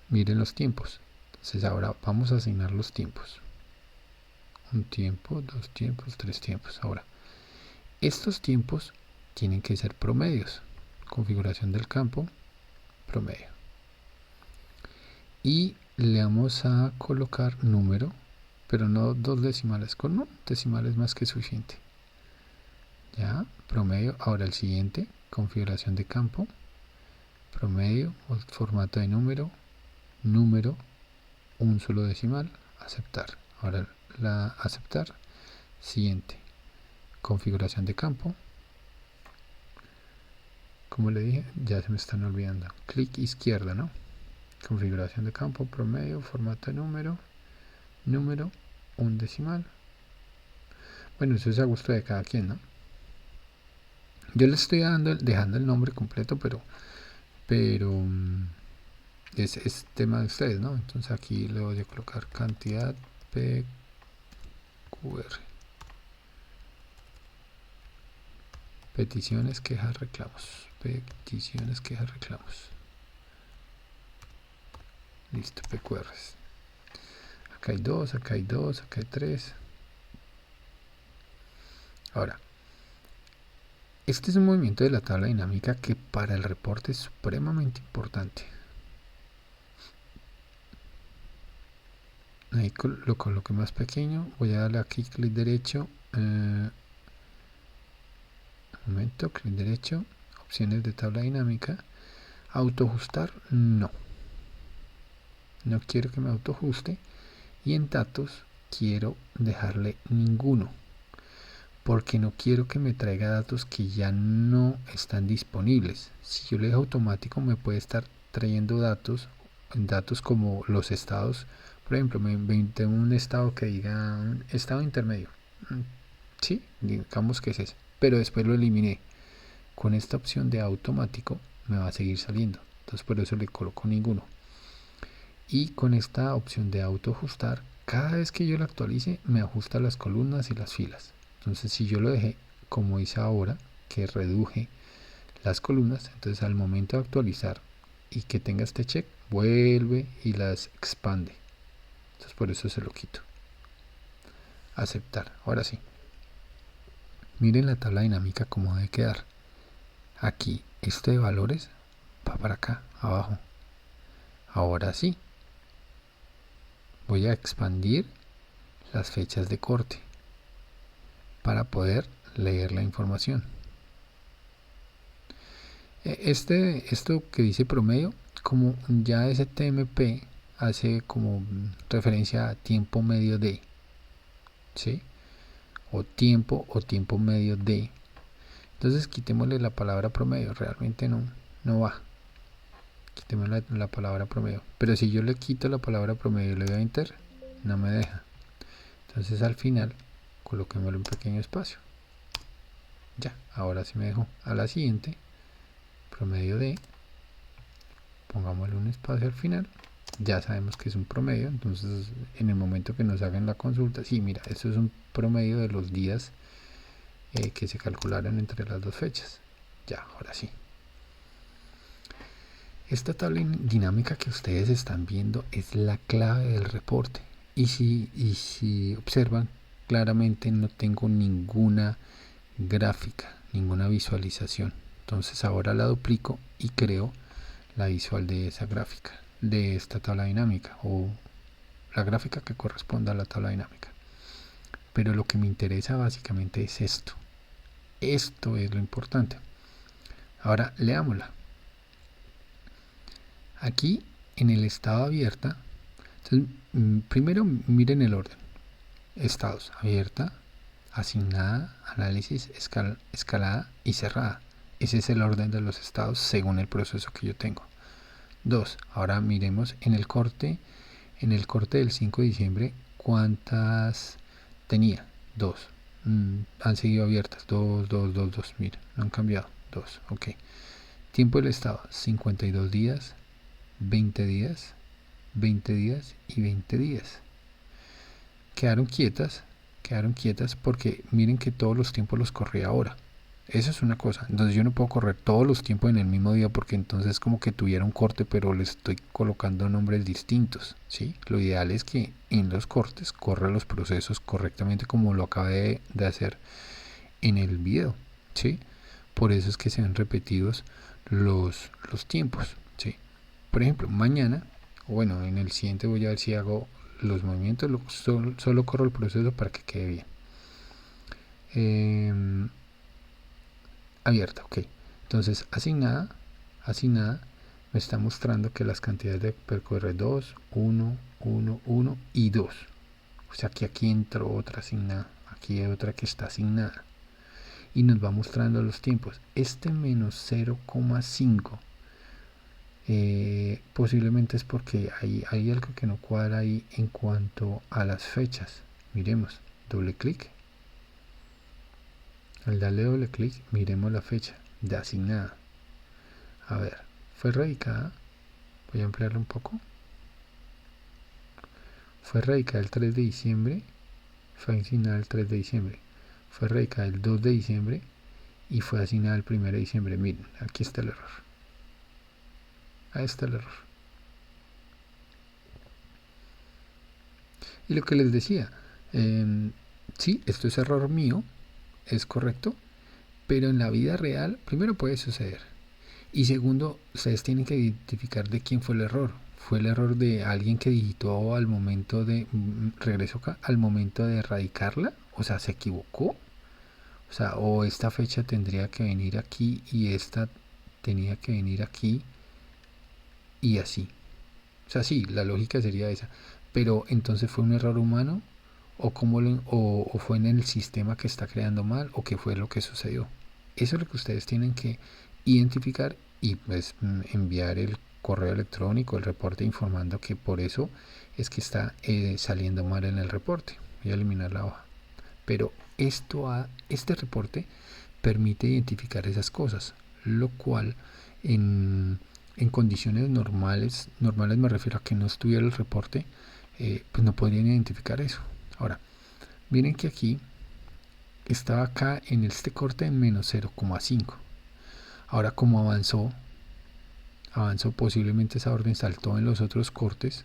Miren los tiempos. Entonces ahora vamos a asignar los tiempos. Un tiempo, 2 tiempos, 3 tiempos. Ahora, estos tiempos tienen que ser promedios. Configuración del campo, promedio. Y le vamos a colocar número, pero no 2 decimales. Con 1 decimal es más que suficiente. Ya, promedio. Ahora el siguiente, configuración de campo, promedio, formato de número, número, un solo decimal, aceptar. Ahora la aceptar. Siguiente, configuración de campo. Como le dije, ya se me están olvidando. Clic izquierda, ¿no? Configuración de campo, promedio, formato de número, número, un decimal. Bueno, eso es a gusto de cada quien, ¿no? Yo le estoy dejando el nombre completo, pero es tema de ustedes, ¿no? Entonces aquí le voy a colocar cantidad PQR. Peticiones, quejas, reclamos. Peticiones, quejas, reclamos. Listo, PQRs. Acá hay 2, acá hay 2, acá hay 3. Ahora, este es un movimiento de la tabla dinámica que para el reporte es supremamente importante. Ahí lo coloqué más pequeño. Voy a darle aquí clic derecho. Un momento, clic derecho. Opciones de tabla dinámica. Autoajustar, no. No quiero que me autoajuste. Y en datos quiero dejarle ninguno. Porque no quiero que me traiga datos que ya no están disponibles. Si yo le dejo automático me puede estar trayendo datos como los estados. Por ejemplo, me inventé un estado que diga un estado intermedio. Sí, digamos que es ese. Pero después lo eliminé. Con esta opción de automático me va a seguir saliendo. Entonces por eso le coloco ninguno. Y con esta opción de auto ajustar, cada vez que yo lo actualice me ajusta las columnas y las filas. Entonces si yo lo dejé como hice ahora, que reduje las columnas. Entonces al momento de actualizar y que tenga este check, vuelve y las expande. Entonces por eso se lo quito. Aceptar. Ahora sí. Miren la tabla dinámica como debe quedar. Aquí, este de valores va para acá, abajo. Ahora sí. Voy a expandir las fechas de corte para poder leer la información. Esto que dice promedio, como ya ese TMP hace como referencia a tiempo medio de, ¿sí? O tiempo medio de. Entonces quitémosle la palabra promedio, realmente no va. Quitémosle la palabra promedio. Pero si yo le quito la palabra promedio y le doy a enter, no me deja. Entonces al final coloquémosle un pequeño espacio. Ya, ahora sí me dejó. A la siguiente, promedio de, pongámosle un espacio al final. Ya sabemos que es un promedio, entonces en el momento que nos hagan la consulta, sí, mira, esto es un promedio de los días que se calcularon entre las dos fechas. Ya, ahora sí. Esta tabla dinámica que ustedes están viendo es la clave del reporte. Y si observan, claramente no tengo ninguna gráfica, ninguna visualización. Entonces ahora la duplico y creo la visual de esa gráfica, de esta tabla dinámica, o la gráfica que corresponda a la tabla dinámica. Pero lo que me interesa básicamente es esto. Esto es lo importante. Ahora leámosla. Aquí en el estado abierta, entonces, primero miren el orden. Estados: abierta, asignada, análisis, escalada y cerrada. Ese es el orden de los estados según el proceso que yo tengo. 2. Ahora miremos en el corte del 5 de diciembre, ¿cuántas tenía? 2. Han seguido abiertas. 2. Mira, no han cambiado. 2. Ok. Tiempo del estado: 52 días, 20 días, 20 días y 20 días. Quedaron quietas porque miren que todos los tiempos los corrí ahora. Eso es una cosa. Entonces yo no puedo correr todos los tiempos en el mismo día, porque entonces como que tuviera un corte, pero le estoy colocando nombres distintos, ¿sí? Lo ideal es que en los cortes corra los procesos correctamente, como lo acabé de hacer en el video, ¿sí? Por eso es que se ven repetidos los tiempos, ¿sí? Por ejemplo, mañana, bueno, en el siguiente voy a ver si hago los movimientos, solo corro el proceso para que quede bien. Abierta, ok. Entonces asignada me está mostrando que las cantidades de percorrer 2, 1, 1, 1 y 2. O sea que aquí entró otra asignada, aquí hay otra que está asignada y nos va mostrando los tiempos. Este menos 0,5 posiblemente es porque hay algo que no cuadra ahí en cuanto a las fechas. Miremos, doble clic. Al darle doble clic, miremos la fecha de asignada. A ver, fue radicada. Voy a ampliarlo un poco. Fue radicada el 3 de diciembre. Fue asignada el 3 de diciembre. Fue radicada el 2 de diciembre. Y fue asignada el 1 de diciembre. Miren, aquí está el error. Ahí está el error. Y lo que les decía, sí, esto es error mío, es correcto, pero en la vida real, primero puede suceder. Y segundo, ustedes tienen que identificar de quién fue el error. Fue el error de alguien que digitó al momento de, regreso acá, al momento de erradicarla, o sea, se equivocó. O sea, o esta fecha tendría que venir aquí y esta tenía que venir aquí y así. O sea, sí, la lógica sería esa. Pero entonces fue un error humano, o fue en el sistema que está creando mal, o qué fue lo que sucedió. Eso es lo que ustedes tienen que identificar y pues enviar el correo electrónico, el reporte informando que por eso es que está saliendo mal en el reporte. Voy a eliminar la hoja. Pero este reporte permite identificar esas cosas, lo cual en condiciones normales me refiero a que no estuviera el reporte, pues no podrían identificar eso. Ahora, miren que aquí estaba acá en este corte en menos 0,5. Ahora como avanzó posiblemente esa orden saltó en los otros cortes,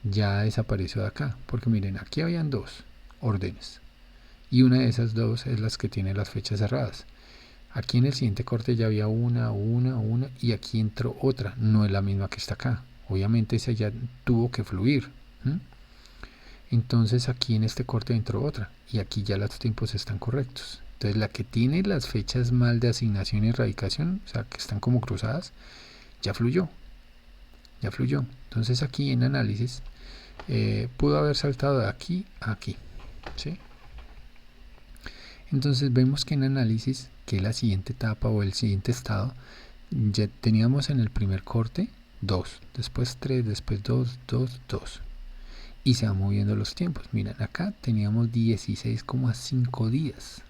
ya desapareció de acá, porque miren, aquí habían dos órdenes y una de esas dos es las que tiene las fechas cerradas. Aquí en el siguiente corte ya había una y aquí entró otra, no es la misma que está acá. Obviamente esa ya tuvo que fluir. Entonces aquí en este corte entró otra y aquí ya los tiempos están correctos. Entonces la que tiene las fechas mal de asignación y erradicación, o sea que están como cruzadas, ya fluyó. Entonces aquí en análisis pudo haber saltado de aquí a aquí, ¿sí? Entonces vemos que en análisis, que la siguiente etapa o el siguiente estado, ya teníamos en el primer corte 2, después 3, después 2, 2, 2. Y se van moviendo los tiempos. Miren, acá teníamos 16,5 días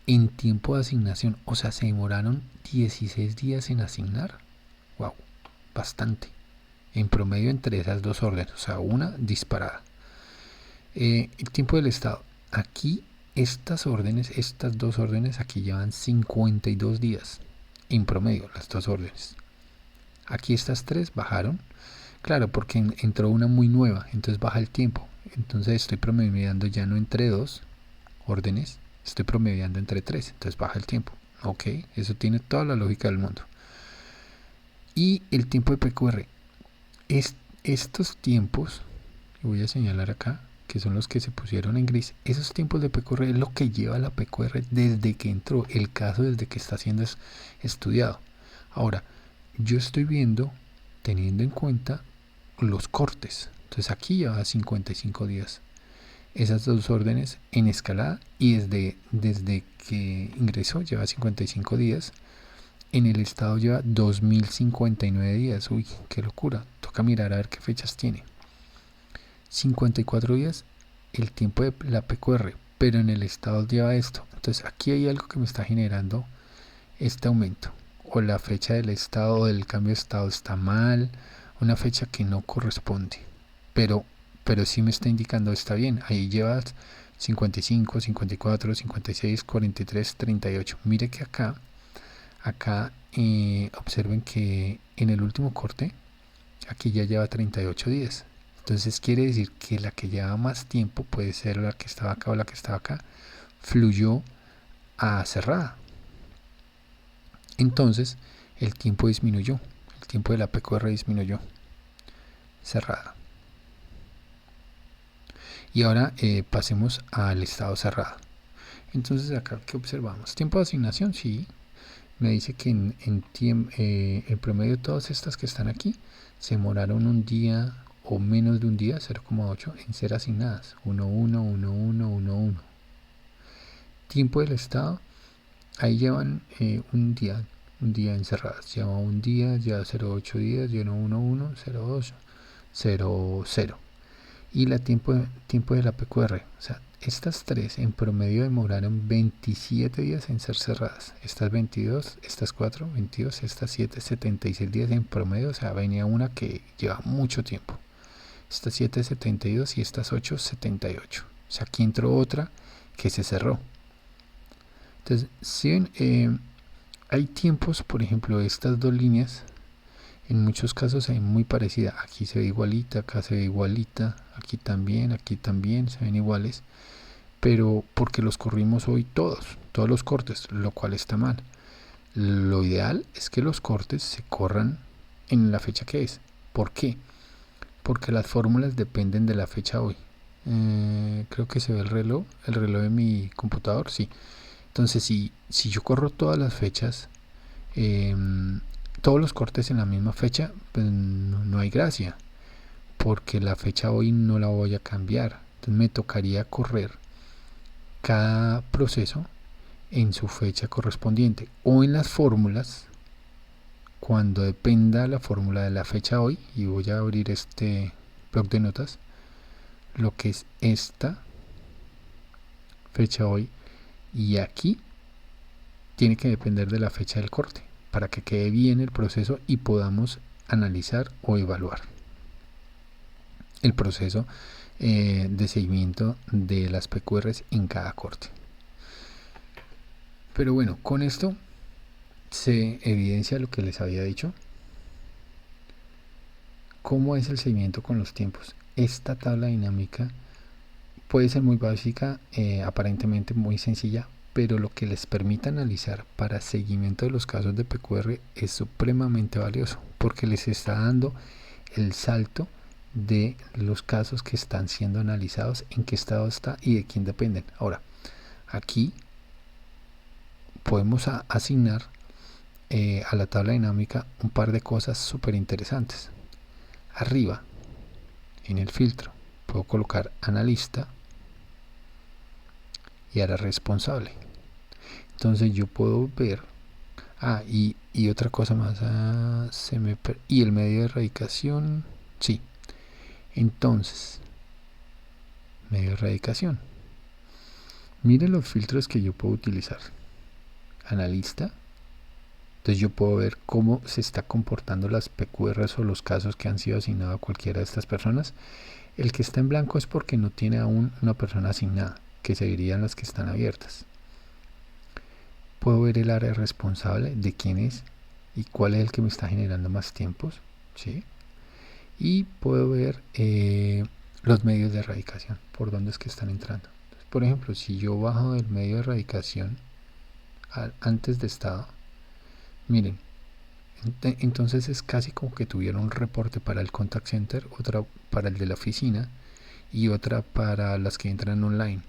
en tiempo de asignación. O sea, se demoraron 16 días en asignar. Wow, bastante. En promedio entre esas dos órdenes. O sea, una disparada. El tiempo del estado. Aquí estas dos órdenes aquí llevan 52 días en promedio, las dos órdenes. Aquí estas tres bajaron, claro, porque entró una muy nueva, entonces baja el tiempo. Entonces estoy promediando ya no entre dos órdenes, estoy promediando entre tres, entonces baja el tiempo. Ok, eso tiene toda la lógica del mundo. Y el tiempo de PQR, estos tiempos, voy a señalar acá, que son los que se pusieron en gris, esos tiempos de PQR es lo que lleva la PQR desde que entró, el caso desde que está siendo estudiado. Ahora, yo estoy viendo, teniendo en cuenta los cortes. Entonces aquí lleva 55 días. Esas dos órdenes en escalada y desde que ingresó lleva 55 días. En el estado lleva 2059 días. Uy, qué locura. Toca mirar a ver qué fechas tiene. 54 días el tiempo de la PQR, pero en el estado lleva esto. Entonces aquí hay algo que me está generando este aumento. O la fecha del estado o del cambio de estado está mal, una fecha que no corresponde. Pero sí me está indicando está bien. Ahí llevas 55, 54, 56, 43, 38. Mire que acá observen que en el último corte aquí ya lleva 38 días. Entonces quiere decir que la que lleva más tiempo, puede ser la que estaba acá o la que estaba acá, fluyó a cerrada. Entonces el tiempo disminuyó, el tiempo de la PQR disminuyó, cerrada. Y ahora pasemos al estado cerrado. Entonces acá, ¿qué observamos? Tiempo de asignación, sí. Me dice que en promedio todas estas que están aquí se demoraron un día o menos de un día, 0,8, en ser asignadas. 1, 1, 1, 1, 1, 1. Tiempo del estado, ahí llevan un día encerradas. Lleva un día, lleva 0,8 días, lleva 1, 1, 0,2, 0, 0. Y la tiempo de la PQR, o sea, estas tres en promedio demoraron 27 días en ser cerradas. Estas 22, estas 4, 22, estas 7, 76 días en promedio. O sea, venía una que lleva mucho tiempo. Estas 7, 72 y estas 8, 78. O sea, aquí entró otra que se cerró. Entonces, si ven, hay tiempos, por ejemplo, estas dos líneas, en muchos casos se ven muy parecidas. Aquí se ve igualita, acá se ve igualita, aquí también se ven iguales. Pero porque los corrimos hoy todos los cortes, lo cual está mal. Lo ideal es que los cortes se corran en la fecha que es. ¿Por qué? Porque las fórmulas dependen de la fecha hoy. Creo que se ve el reloj de mi computador, sí. Entonces si yo corro todas las fechas, todos los cortes en la misma fecha, pues no hay gracia, porque la fecha hoy no la voy a cambiar. Entonces me tocaría correr cada proceso en su fecha correspondiente o en las fórmulas cuando dependa la fórmula de la fecha hoy. Y voy a abrir este bloc de notas, lo que es esta fecha hoy, y aquí tiene que depender de la fecha del corte para que quede bien el proceso y podamos analizar o evaluar el proceso de seguimiento de las PQRs en cada corte. Pero bueno, con esto se evidencia lo que les había dicho. ¿Cómo es el seguimiento con los tiempos? Esta tabla dinámica puede ser muy básica, aparentemente muy sencilla, pero lo que les permite analizar para seguimiento de los casos de PQR es supremamente valioso, porque les está dando el salto de los casos que están siendo analizados, en qué estado está y de quién dependen. Ahora, aquí podemos asignar a la tabla dinámica un par de cosas súper interesantes. Arriba, en el filtro, puedo colocar analista y ahora responsable. Entonces yo puedo ver, y otra cosa más, y el medio de erradicación, sí. Entonces, medio de erradicación. Miren los filtros que yo puedo utilizar. Analista. Entonces yo puedo ver cómo se está comportando las PQRs o los casos que han sido asignados a cualquiera de estas personas. El que está en blanco es porque no tiene aún una persona asignada, que seguirían las que están abiertas. Puedo ver el área responsable de quién es y cuál es el que me está generando más tiempos, ¿sí? Y puedo ver los medios de erradicación, por dónde es que están entrando. Entonces, por ejemplo, si yo bajo del medio de erradicación antes de estado, miren, entonces es casi como que tuviera un reporte para el contact center, otra para el de la oficina y otra para las que entran online.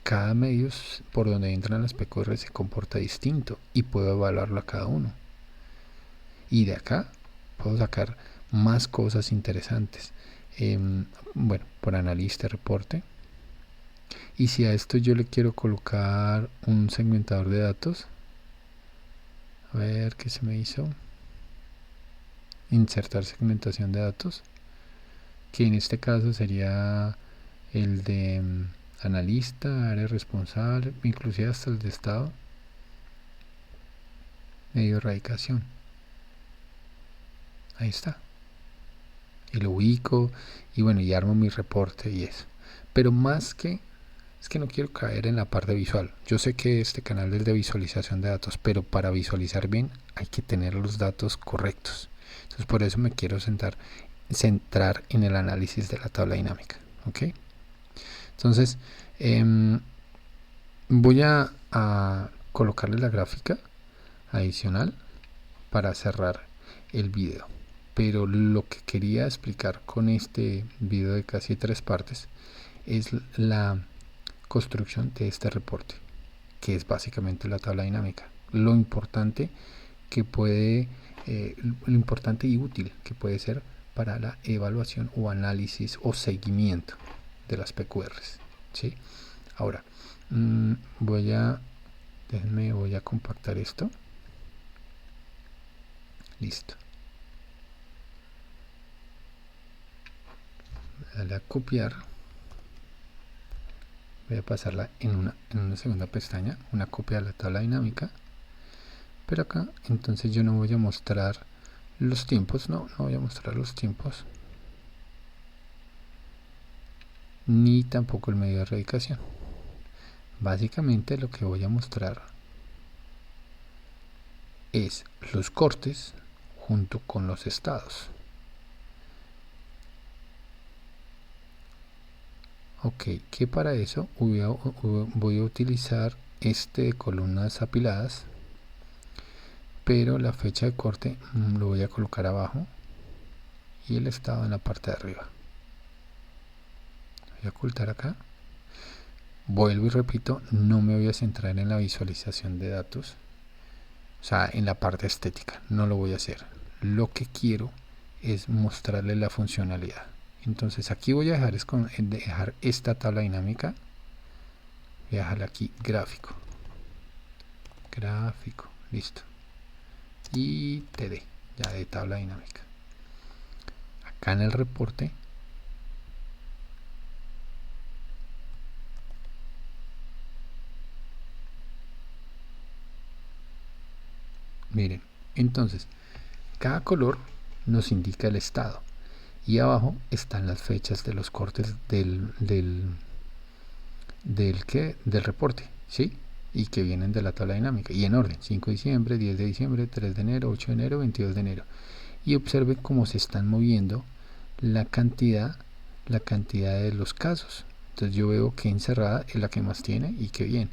Cada medio por donde entran las PQR se comporta distinto y puedo evaluarlo a cada uno. Y de acá puedo sacar más cosas interesantes. Bueno, por analista, reporte. Y si a esto yo le quiero colocar un segmentador de datos, a ver qué se me hizo. Insertar segmentación de datos, que en este caso sería el de analista, área responsable, inclusive hasta el de estado, medio de erradicación. Ahí está. Y lo ubico y bueno, y armo mi reporte y eso. Pero más que, es que no quiero caer en la parte visual. Yo sé que este canal es de visualización de datos, pero para visualizar bien hay que tener los datos correctos. Entonces por eso me quiero centrar en el análisis de la tabla dinámica. ¿Ok? Entonces voy a colocarle la gráfica adicional para cerrar el video. Pero lo que quería explicar con este video de casi 3 partes es la construcción de este reporte, que es básicamente la tabla dinámica. Lo importante que puede, lo importante y útil que puede ser para la evaluación o análisis o seguimiento de las PQRs, ¿sí? Ahora, voy a compactar esto. Listo. Dale a copiar. Voy a pasarla en una segunda pestaña, una copia de la tabla dinámica. Pero acá, entonces yo no voy a mostrar los tiempos, no voy a mostrar los tiempos. Ni tampoco el medio de erradicación. Básicamente lo que voy a mostrar es los cortes junto con los estados. Ok, que para eso voy a utilizar este de columnas apiladas, pero la fecha de corte lo voy a colocar abajo y el estado en la parte de arriba. Voy a ocultar acá. Vuelvo y repito, no me voy a centrar en la visualización de datos, o sea, en la parte estética, no lo voy a hacer. Lo que quiero es mostrarle la funcionalidad. Entonces aquí voy a dejar esta tabla dinámica, voy a dejarla aquí gráfico, listo, y TD, ya de tabla dinámica. Acá en el reporte miren, entonces cada color nos indica el estado y abajo están las fechas de los cortes del reporte, ¿sí? y que vienen de la tabla dinámica y en orden: 5 de diciembre, 10 de diciembre, 3 de enero, 8 de enero, 22 de enero. Y observen cómo se están moviendo la cantidad de los casos. Entonces yo veo que encerrada es la que más tiene y que bien,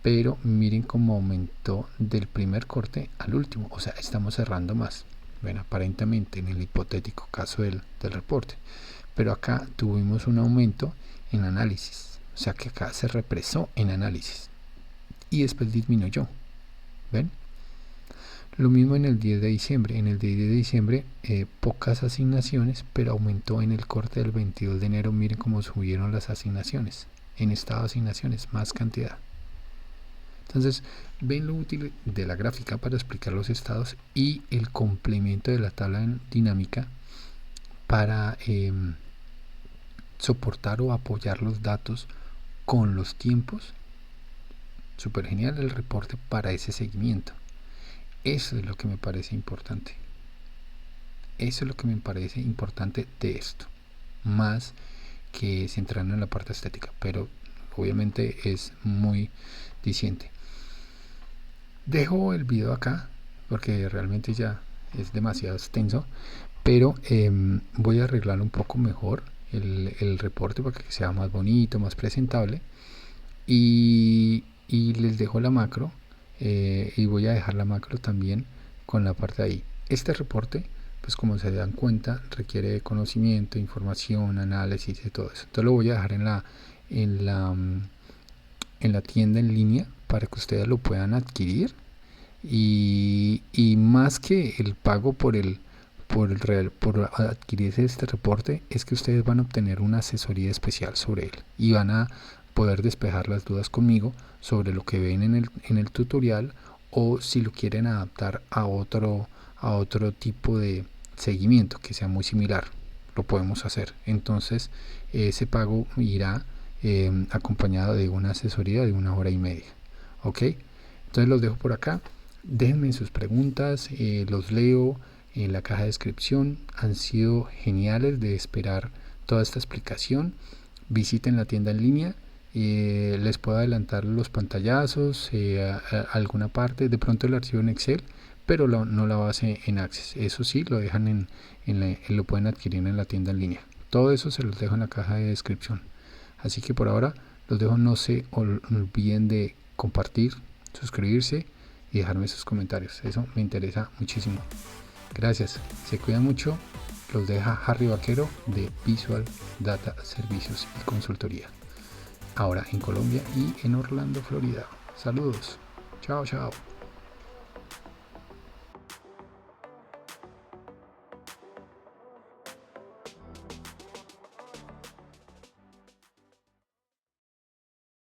pero miren cómo aumentó del primer corte al último, o sea, estamos cerrando más. Bueno, aparentemente en el hipotético caso del reporte, pero acá tuvimos un aumento en análisis, o sea que acá se represó en análisis y después disminuyó. ¿Ven? Lo mismo en el 10 de diciembre. En el 10 de diciembre pocas asignaciones, pero aumentó en el corte del 22 de enero. Miren cómo subieron las asignaciones. En estado de asignaciones, más cantidad. Entonces, ven lo útil de la gráfica para explicar los estados y el complemento de la tabla dinámica para soportar o apoyar los datos con los tiempos. Súper genial el reporte para ese seguimiento. Eso es lo que me parece importante. Eso es lo que me parece importante de esto. Más que centrarnos en la parte estética. Pero obviamente es muy diciente. Dejo el video acá porque realmente ya es demasiado extenso. Pero voy a arreglar un poco mejor el reporte para que sea más bonito, más presentable. Y les dejo la macro. Y voy a dejar la macro también con la parte de ahí. Este reporte, pues como se dan cuenta, requiere conocimiento, información, análisis y todo eso. Entonces lo voy a dejar en la tienda en línea para que ustedes lo puedan adquirir. Y más que el pago por adquirir este reporte, es que ustedes van a obtener una asesoría especial sobre él y van a poder despejar las dudas conmigo sobre lo que ven en el tutorial, o si lo quieren adaptar a otro tipo de seguimiento que sea muy similar, lo podemos hacer. Entonces ese pago irá acompañado de una asesoría de 1 hora y media. Ok, entonces los dejo por acá. Déjenme sus preguntas, los leo en la caja de descripción. Han sido geniales de esperar toda esta explicación. Visiten la tienda en línea. Les puedo adelantar los pantallazos, alguna parte, de pronto el archivo en Excel, pero no la base en Access. Eso sí, lo dejan lo pueden adquirir en la tienda en línea. Todo eso se los dejo en la caja de descripción. Así que por ahora los dejo. No se olviden de compartir, suscribirse y dejarme sus comentarios. Eso me interesa muchísimo. Gracias. Se cuidan mucho. Los deja Harry Vaquero de Visual Data Servicios y Consultoría. Ahora en Colombia y en Orlando, Florida. Saludos. Chao, chao.